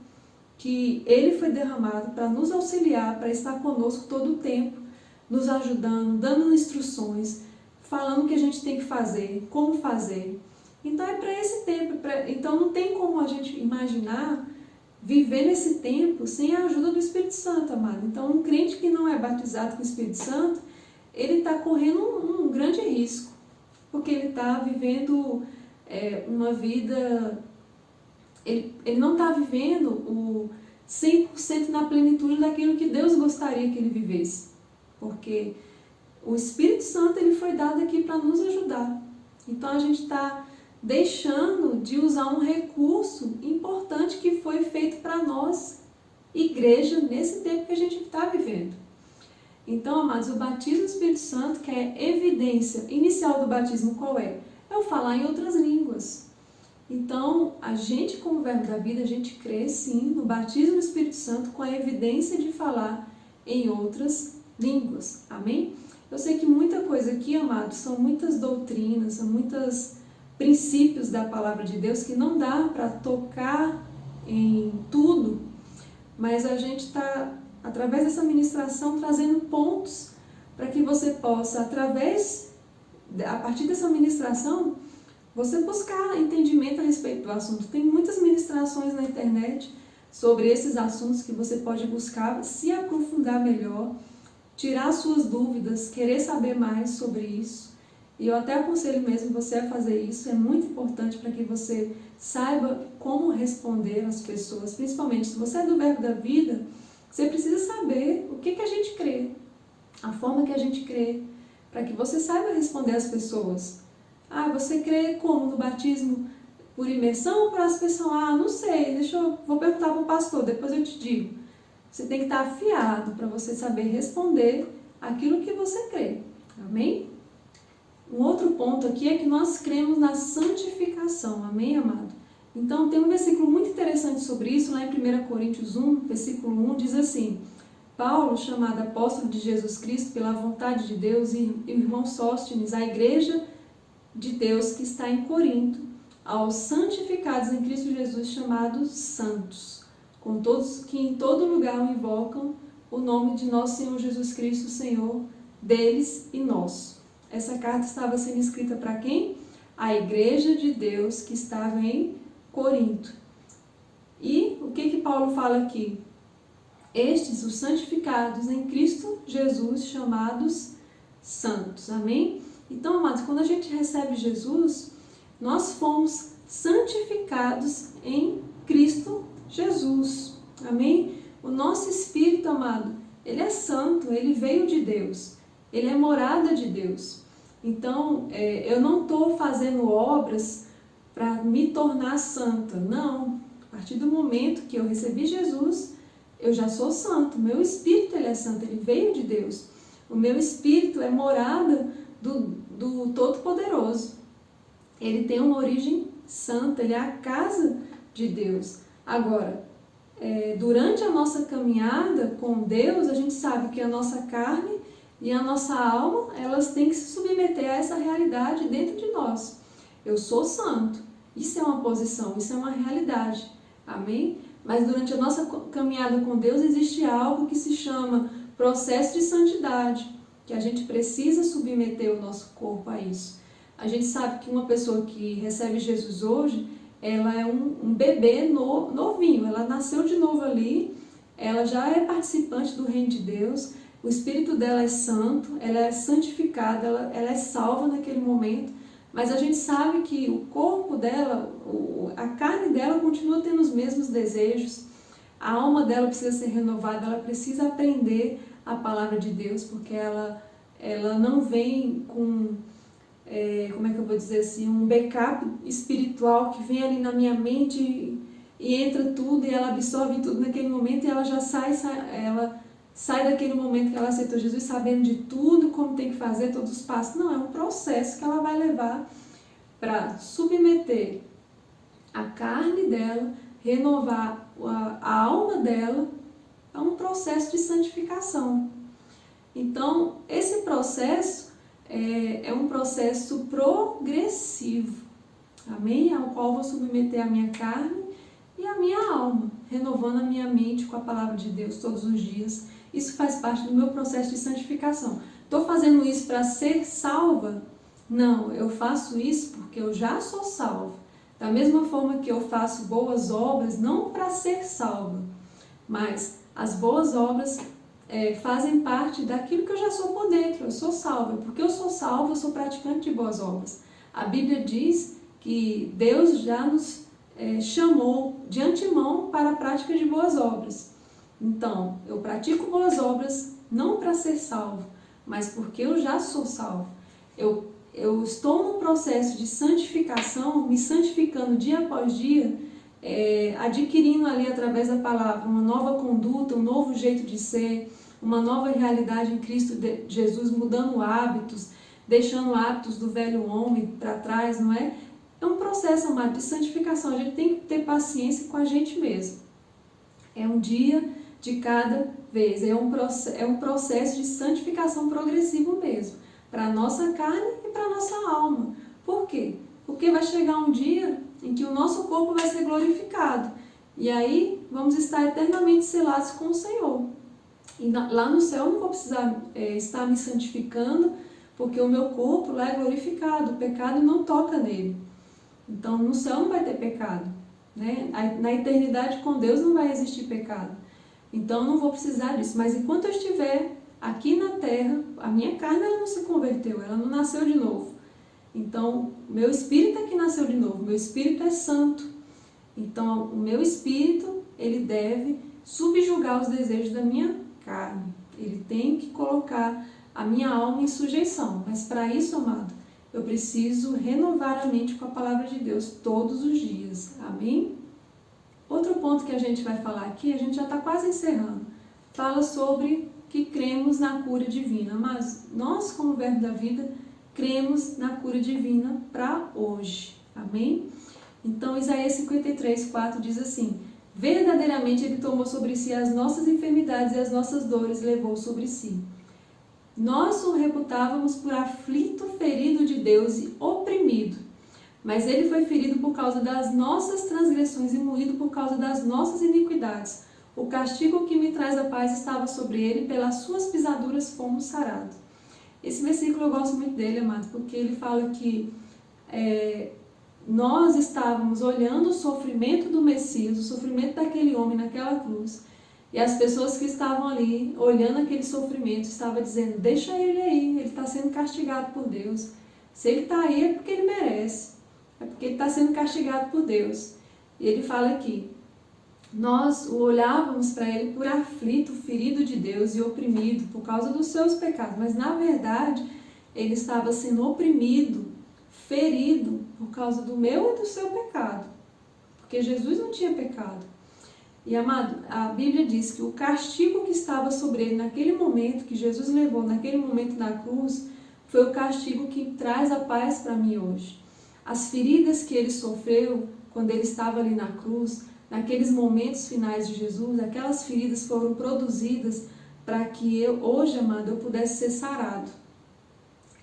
que ele foi derramado para nos auxiliar, para estar conosco todo o tempo, nos ajudando, dando instruções, falando o que a gente tem que fazer, como fazer. Então é para esse tempo, então não tem como a gente imaginar viver nesse tempo sem a ajuda do Espírito Santo, amado. Então um crente que não é batizado com o Espírito Santo, ele está correndo um grande risco, porque ele está vivendo uma vida, ele não está vivendo o 100% na plenitude daquilo que Deus gostaria que ele vivesse, porque o Espírito Santo ele foi dado aqui para nos ajudar. Então a gente está deixando de usar um recurso importante que foi feito para nós, igreja, nesse tempo que a gente está vivendo. Então, amados, o batismo do Espírito Santo, que é evidência inicial do batismo, qual é? É o falar em outras línguas. Então, a gente, como verbo da vida, a gente crê sim no batismo do Espírito Santo com a evidência de falar em outras línguas. Amém? Eu sei que muita coisa aqui, amados, são muitas doutrinas, são muitos princípios da palavra de Deus que não dá para tocar em tudo, mas a gente está, através dessa ministração, trazendo pontos para que você possa, a partir dessa ministração, você buscar entendimento a respeito do assunto. Tem muitas ministrações na internet sobre esses assuntos que você pode buscar, se aprofundar melhor, tirar suas dúvidas, querer saber mais sobre isso. E eu até aconselho mesmo você a fazer isso, é muito importante para que você saiba como responder às pessoas, principalmente se você é do verbo da vida, você precisa saber o que a gente crê, a forma que a gente crê, para que você saiba responder às pessoas. Ah, você crê como? No batismo por imersão ou por aspersão? Ah, não sei, vou perguntar para o pastor, depois eu te digo. Você tem que estar afiado para você saber responder aquilo que você crê. Amém? Um outro ponto aqui é que nós cremos na santificação. Amém, amado? Então, tem um versículo muito interessante sobre isso, lá em 1 Coríntios 1, versículo 1, diz assim: Paulo, chamado apóstolo de Jesus Cristo pela vontade de Deus, e o irmão Sóstenes, a igreja de Deus que está em Corinto, aos santificados em Cristo Jesus, chamados santos, com todos que em todo lugar invocam o nome de nosso Senhor Jesus Cristo, Senhor deles e nosso. Essa carta estava sendo escrita para quem? A igreja de Deus que estava em Corinto. E o que Paulo fala aqui? Estes, os santificados em Cristo Jesus, chamados santos. Amém? Então, amados, quando a gente recebe Jesus, nós fomos santificados em Cristo Jesus. Amém? O nosso espírito, amado, ele é santo, ele veio de Deus, ele é morada de Deus. Então, eu não estou fazendo obras para me tornar santa. Não. A partir do momento que eu recebi Jesus, eu já sou santo. O meu espírito ele é santo, ele veio de Deus. O meu espírito é morada do Todo-Poderoso. Ele tem uma origem santa, ele é a casa de Deus. Agora, durante a nossa caminhada com Deus, a gente sabe que a nossa carne e a nossa alma, elas têm que se submeter a essa realidade dentro de nós. Eu sou santo. Isso é uma posição, isso é uma realidade. Amém? Mas durante a nossa caminhada com Deus existe algo que se chama processo de santidade, que a gente precisa submeter o nosso corpo a isso. A gente sabe que uma pessoa que recebe Jesus hoje, ela é um bebê novinho, ela nasceu de novo ali, ela já é participante do reino de Deus, o espírito dela é santo, ela é santificada, ela é salva naquele momento, mas a gente sabe que o corpo dela, a carne dela continua tendo os mesmos desejos, a alma dela precisa ser renovada, ela precisa aprender a palavra de Deus, porque ela não vem com, como é que eu vou dizer assim, um backup espiritual que vem ali na minha mente e entra tudo e ela absorve tudo naquele momento e ela já sai daquele momento que ela aceitou Jesus sabendo de tudo, como tem que fazer, todos os passos. Não, é um processo que ela vai levar para submeter a carne dela, renovar a alma dela a um processo de santificação. Então, esse processo é um processo progressivo, amém? Ao qual vou submeter a minha carne e a minha alma, renovando a minha mente com a palavra de Deus todos os dias. Isso faz parte do meu processo de santificação. Estou fazendo isso para ser salva? Não, eu faço isso porque eu já sou salva. Da mesma forma que eu faço boas obras, não para ser salva, mas as boas obras fazem parte daquilo que eu já sou por dentro. Eu sou salva. Porque eu sou salva, eu sou praticante de boas obras. A Bíblia diz que Deus já nos chamou de antemão para a prática de boas obras. Então, eu pratico boas obras não para ser salvo, mas porque eu já sou salvo. Eu estou no processo de santificação, me santificando dia após dia, adquirindo ali através da palavra uma nova conduta, um novo jeito de ser, uma nova realidade em Cristo Jesus, mudando hábitos, deixando hábitos do velho homem para trás, não é? É um processo, amado, de santificação. A gente tem que ter paciência com a gente mesmo. É um dia de cada vez. É um processo de santificação progressivo mesmo. Para a nossa carne e para a nossa alma. Por quê? Porque vai chegar um dia em que o nosso corpo vai ser glorificado. E aí vamos estar eternamente selados com o Senhor. E lá no céu eu não vou precisar estar me santificando, porque o meu corpo lá é glorificado. O pecado não toca nele. Então, no céu não vai ter pecado, né? Na eternidade com Deus não vai existir pecado. Então, não vou precisar disso. Mas enquanto eu estiver aqui na terra, a minha carne ela não se converteu, ela não nasceu de novo. Então, meu espírito é que nasceu de novo, meu espírito é santo. Então, o meu espírito, ele deve subjugar os desejos da minha carne. Ele tem que colocar a minha alma em sujeição. Mas para isso, amado, eu preciso renovar a mente com a palavra de Deus todos os dias. Amém? Outro ponto que a gente vai falar aqui, a gente já está quase encerrando, fala sobre que cremos na cura divina. Mas nós, como Verbo da Vida, cremos na cura divina para hoje. Amém? Então, Isaías 53:4 diz assim: verdadeiramente Ele tomou sobre si as nossas enfermidades e as nossas dores levou sobre si. Nós o reputávamos por aflito, ferido de Deus e oprimido, mas ele foi ferido por causa das nossas transgressões e moído por causa das nossas iniquidades. O castigo que me traz a paz estava sobre ele, pelas suas pisaduras fomos sarados. Esse versículo eu gosto muito dele, amado, porque ele fala que nós estávamos olhando o sofrimento do Messias, o sofrimento daquele homem naquela cruz, e as pessoas que estavam ali, olhando aquele sofrimento, estavam dizendo: deixa ele aí, ele está sendo castigado por Deus. Se ele está aí é porque ele merece, é porque ele está sendo castigado por Deus. E ele fala aqui: nós o olhávamos para ele por aflito, ferido de Deus e oprimido por causa dos seus pecados, mas na verdade ele estava sendo oprimido, ferido por causa do meu e do seu pecado, porque Jesus não tinha pecado. E, amado, a Bíblia diz que o castigo que estava sobre ele naquele momento, que Jesus levou naquele momento na cruz, foi o castigo que traz a paz para mim hoje. As feridas que ele sofreu quando ele estava ali na cruz, naqueles momentos finais de Jesus, aquelas feridas foram produzidas para que hoje, amado, eu pudesse ser sarado.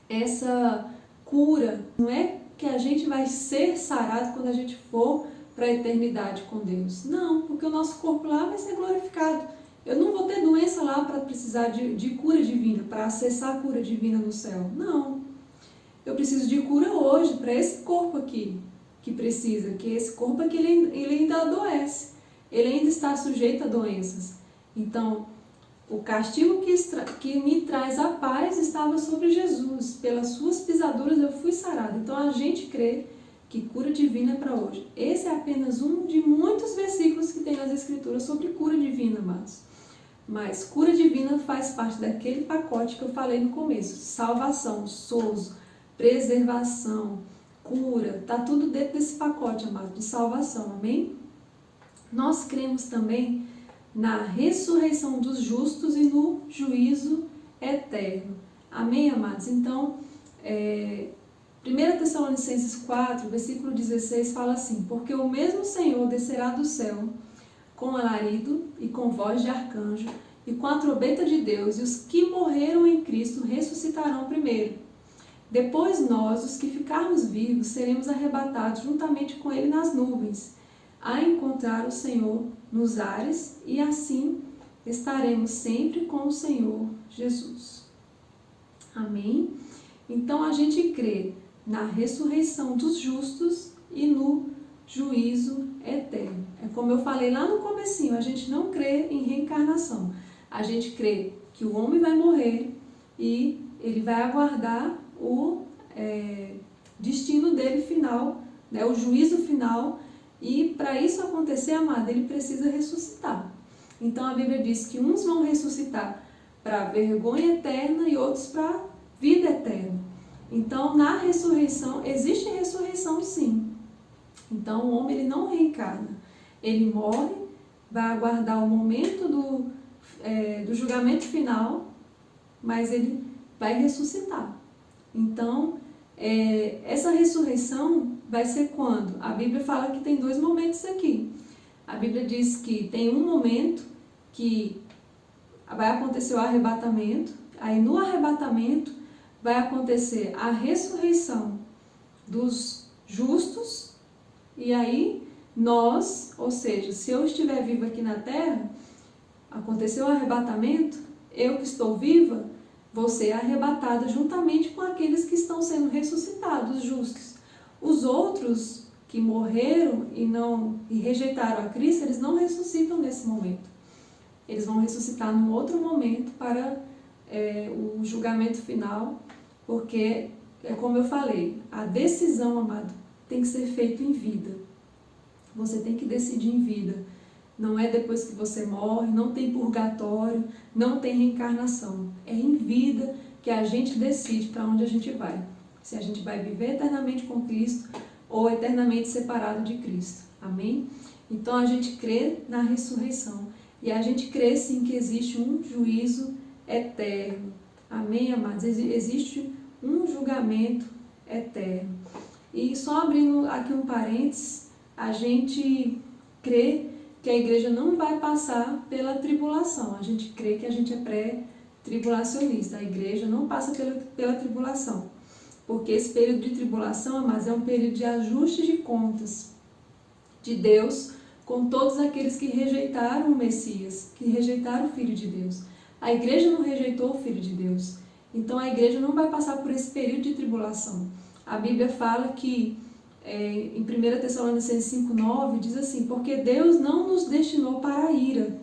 Essa cura, não é que a gente vai ser sarado quando a gente for para a eternidade com Deus. Não, porque o nosso corpo lá vai ser glorificado. Eu não vou ter doença lá para precisar de cura divina, para acessar a cura divina no céu. Não. Eu preciso de cura hoje, para esse corpo aqui, que precisa, que esse corpo aqui ele ainda adoece. Ele ainda está sujeito a doenças. Então, o castigo que me traz a paz estava sobre Jesus. Pelas suas pisaduras eu fui sarado. Então, a gente crê que cura divina é para hoje. Esse é apenas um de muitos versículos que tem nas Escrituras sobre cura divina, amados. Mas cura divina faz parte daquele pacote que eu falei no começo. Salvação, sozo, preservação, cura, está tudo dentro desse pacote, amado, de salvação, amém? Nós cremos também na ressurreição dos justos e no juízo eterno, amém, amados? Então, 1 Tessalonicenses 4, versículo 16, fala assim: porque o mesmo Senhor descerá do céu com alarido e com voz de arcanjo e com a trombeta de Deus, e os que morreram em Cristo ressuscitarão primeiro. Depois nós, os que ficarmos vivos, seremos arrebatados juntamente com ele nas nuvens, a encontrar o Senhor nos ares, e assim estaremos sempre com o Senhor Jesus. Amém? Então a gente crê na ressurreição dos justos e no juízo eterno. É como eu falei lá no comecinho, a gente não crê em reencarnação. A gente crê que o homem vai morrer e ele vai aguardar o destino dele final, né, o juízo final, e para isso acontecer, amado, ele precisa ressuscitar. Então a Bíblia diz que uns vão ressuscitar para vergonha eterna e outros para vida eterna. Então na ressurreição, existe ressurreição sim. Então o homem ele não reencarna, ele morre, vai aguardar o momento do julgamento final, mas ele vai ressuscitar. Então, essa ressurreição vai ser quando? A Bíblia fala que tem dois momentos aqui. A Bíblia diz que tem um momento que vai acontecer o arrebatamento, aí no arrebatamento vai acontecer a ressurreição dos justos, e aí nós, ou seja, se eu estiver viva aqui na terra, aconteceu o arrebatamento, eu que estou viva, vou ser arrebatada juntamente com aqueles que estão sendo ressuscitados, justos. Os outros que morreram e rejeitaram a Cristo, eles não ressuscitam nesse momento. Eles vão ressuscitar num outro momento para o julgamento final, porque, como eu falei, a decisão, amado, tem que ser feita em vida. Você tem que decidir em vida. Não é depois que você morre, não tem purgatório, não tem reencarnação. É em vida que a gente decide para onde a gente vai. Se a gente vai viver eternamente com Cristo ou eternamente separado de Cristo. Amém? Então a gente crê na ressurreição. E a gente crê sim que existe um juízo eterno. Amém, amados? Existe um julgamento eterno. E só abrindo aqui um parênteses, a gente crê que a igreja não vai passar pela tribulação. A gente crê que a gente é pré-tribulacionista. A igreja não passa pela tribulação. Porque esse período de tribulação, mas é um período de ajuste de contas de Deus com todos aqueles que rejeitaram o Messias, que rejeitaram o Filho de Deus. A igreja não rejeitou o Filho de Deus. Então a igreja não vai passar por esse período de tribulação. A Bíblia fala que em 1 Tessalonicenses 5,9 diz assim: porque Deus não nos destinou para a ira,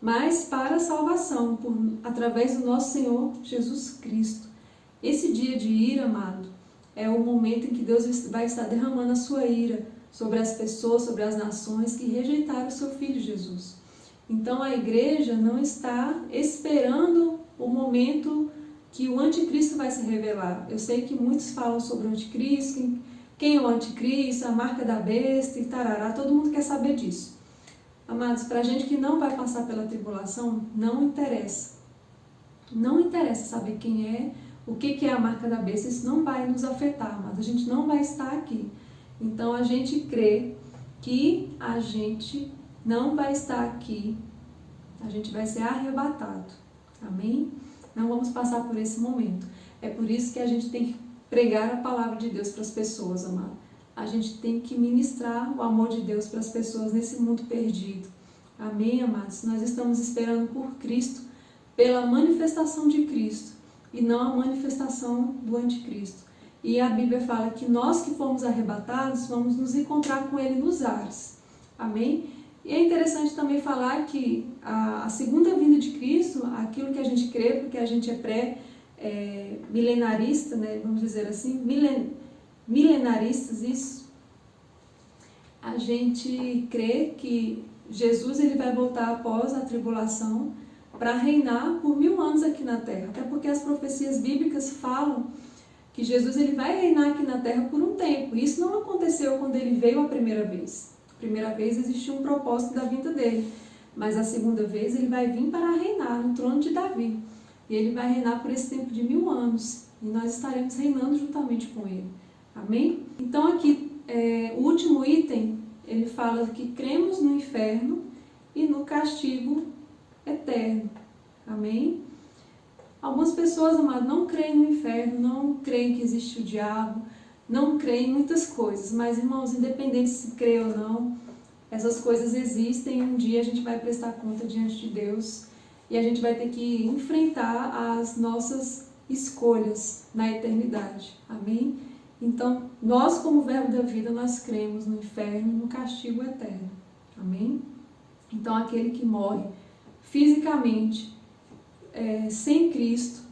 mas para a salvação, através do nosso Senhor Jesus Cristo. Esse dia de ira, amado, é o momento em que Deus vai estar derramando a sua ira sobre as pessoas, sobre as nações que rejeitaram o seu Filho Jesus. Então a igreja não está esperando o momento que o anticristo vai se revelar. Eu sei que muitos falam sobre o anticristo, quem é o anticristo, a marca da besta e tarará, todo mundo quer saber disso. Amados, para a gente que não vai passar pela tribulação, não interessa. Não interessa saber quem é, o que é a marca da besta, isso não vai nos afetar, mas a gente não vai estar aqui. Então a gente crê que a gente não vai estar aqui, a gente vai ser arrebatado. Amém? Não vamos passar por esse momento. É por isso que a gente tem que pregar a palavra de Deus para as pessoas, amado. A gente tem que ministrar o amor de Deus para as pessoas nesse mundo perdido. Amém, amados? Nós estamos esperando por Cristo, pela manifestação de Cristo, e não a manifestação do anticristo. E a Bíblia fala que nós que fomos arrebatados, vamos nos encontrar com Ele nos ares. Amém? E é interessante também falar que a segunda vinda de Cristo, aquilo que a gente crê, porque a gente é pré-milenarista, né, vamos dizer assim, milenaristas, isso, a gente crê que Jesus ele vai voltar após a tribulação para reinar por 1000 anos aqui na Terra, até porque as profecias bíblicas falam que Jesus ele vai reinar aqui na Terra por um tempo. Isso não aconteceu quando ele veio a primeira vez. A primeira vez existiu um propósito da vinda dele, mas a segunda vez ele vai vir para reinar no trono de Davi. E ele vai reinar por esse tempo de 1000 anos, e nós estaremos reinando juntamente com ele. Amém? Então aqui, o último item, ele fala que cremos no inferno e no castigo eterno. Amém? Algumas pessoas, amados, não creem no inferno, não creem que existe o diabo, não creem em muitas coisas, mas, irmãos, independente se crê ou não, essas coisas existem e um dia a gente vai prestar conta diante de Deus e a gente vai ter que enfrentar as nossas escolhas na eternidade. Amém? Então, nós, como Verbo da Vida, nós cremos no inferno e no castigo eterno. Amém? Então, aquele que morre fisicamente sem Cristo,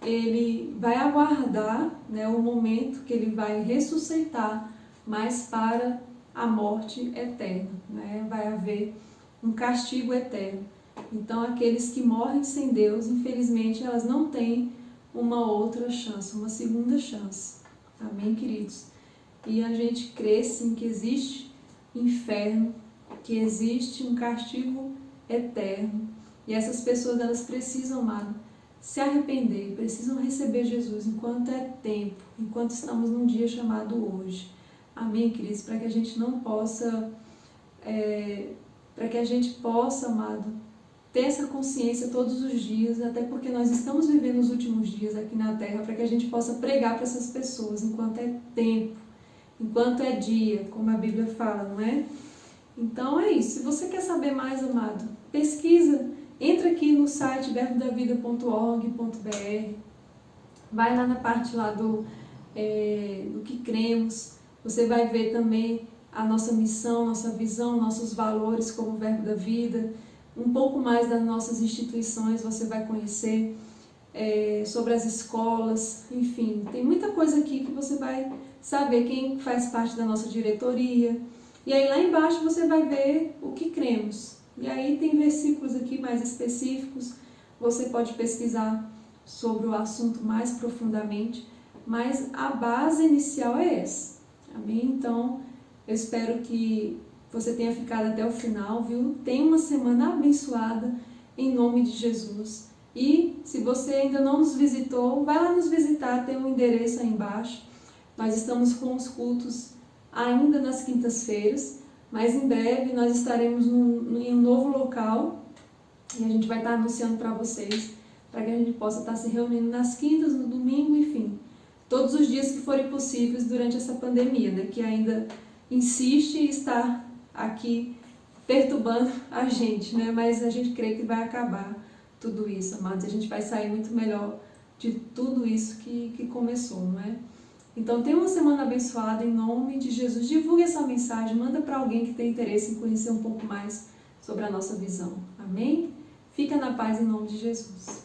ele vai aguardar, né, o momento que ele vai ressuscitar, mas para a morte eterna, né? Vai haver um castigo eterno. Então, aqueles que morrem sem Deus, infelizmente, elas não têm uma outra chance, uma segunda chance. Amém, queridos? E a gente crê, sim, que existe inferno, que existe um castigo eterno. E essas pessoas, elas precisam, amado, se arrepender, precisam receber Jesus enquanto é tempo, enquanto estamos num dia chamado hoje. Amém, queridos? Para que a gente não possa, para que a gente possa, amado, ter essa consciência todos os dias, até porque nós estamos vivendo os últimos dias aqui na Terra, para que a gente possa pregar para essas pessoas enquanto é tempo, enquanto é dia, como a Bíblia fala, não é? Então é isso. Se você quer saber mais, amado, pesquisa. Entra aqui no site verbodavida.org.br, vai lá na parte lá do que cremos, você vai ver também a nossa missão, nossa visão, nossos valores como Verbo da Vida, um pouco mais das nossas instituições você vai conhecer, sobre as escolas, enfim, tem muita coisa aqui que você vai saber quem faz parte da nossa diretoria, e aí lá embaixo você vai ver o que cremos. E aí tem versículos aqui mais específicos, você pode pesquisar sobre o assunto mais profundamente, mas a base inicial é essa. Amém? Então, eu espero que você tenha ficado até o final, viu? Tenha uma semana abençoada, em nome de Jesus. E se você ainda não nos visitou, vai lá nos visitar, tem um endereço aí embaixo. Nós estamos com os cultos ainda nas quintas-feiras, mas em breve nós estaremos em um novo local e a gente vai estar anunciando para vocês, para que a gente possa estar se reunindo nas quintas, no domingo, enfim, todos os dias que forem possíveis durante essa pandemia, né, que ainda insiste em estar aqui perturbando a gente, né, mas a gente crê que vai acabar tudo isso, amados, a gente vai sair muito melhor de tudo isso que começou, não é? Então, tenha uma semana abençoada em nome de Jesus. Divulgue essa mensagem, manda para alguém que tem interesse em conhecer um pouco mais sobre a nossa visão. Amém? Fica na paz em nome de Jesus.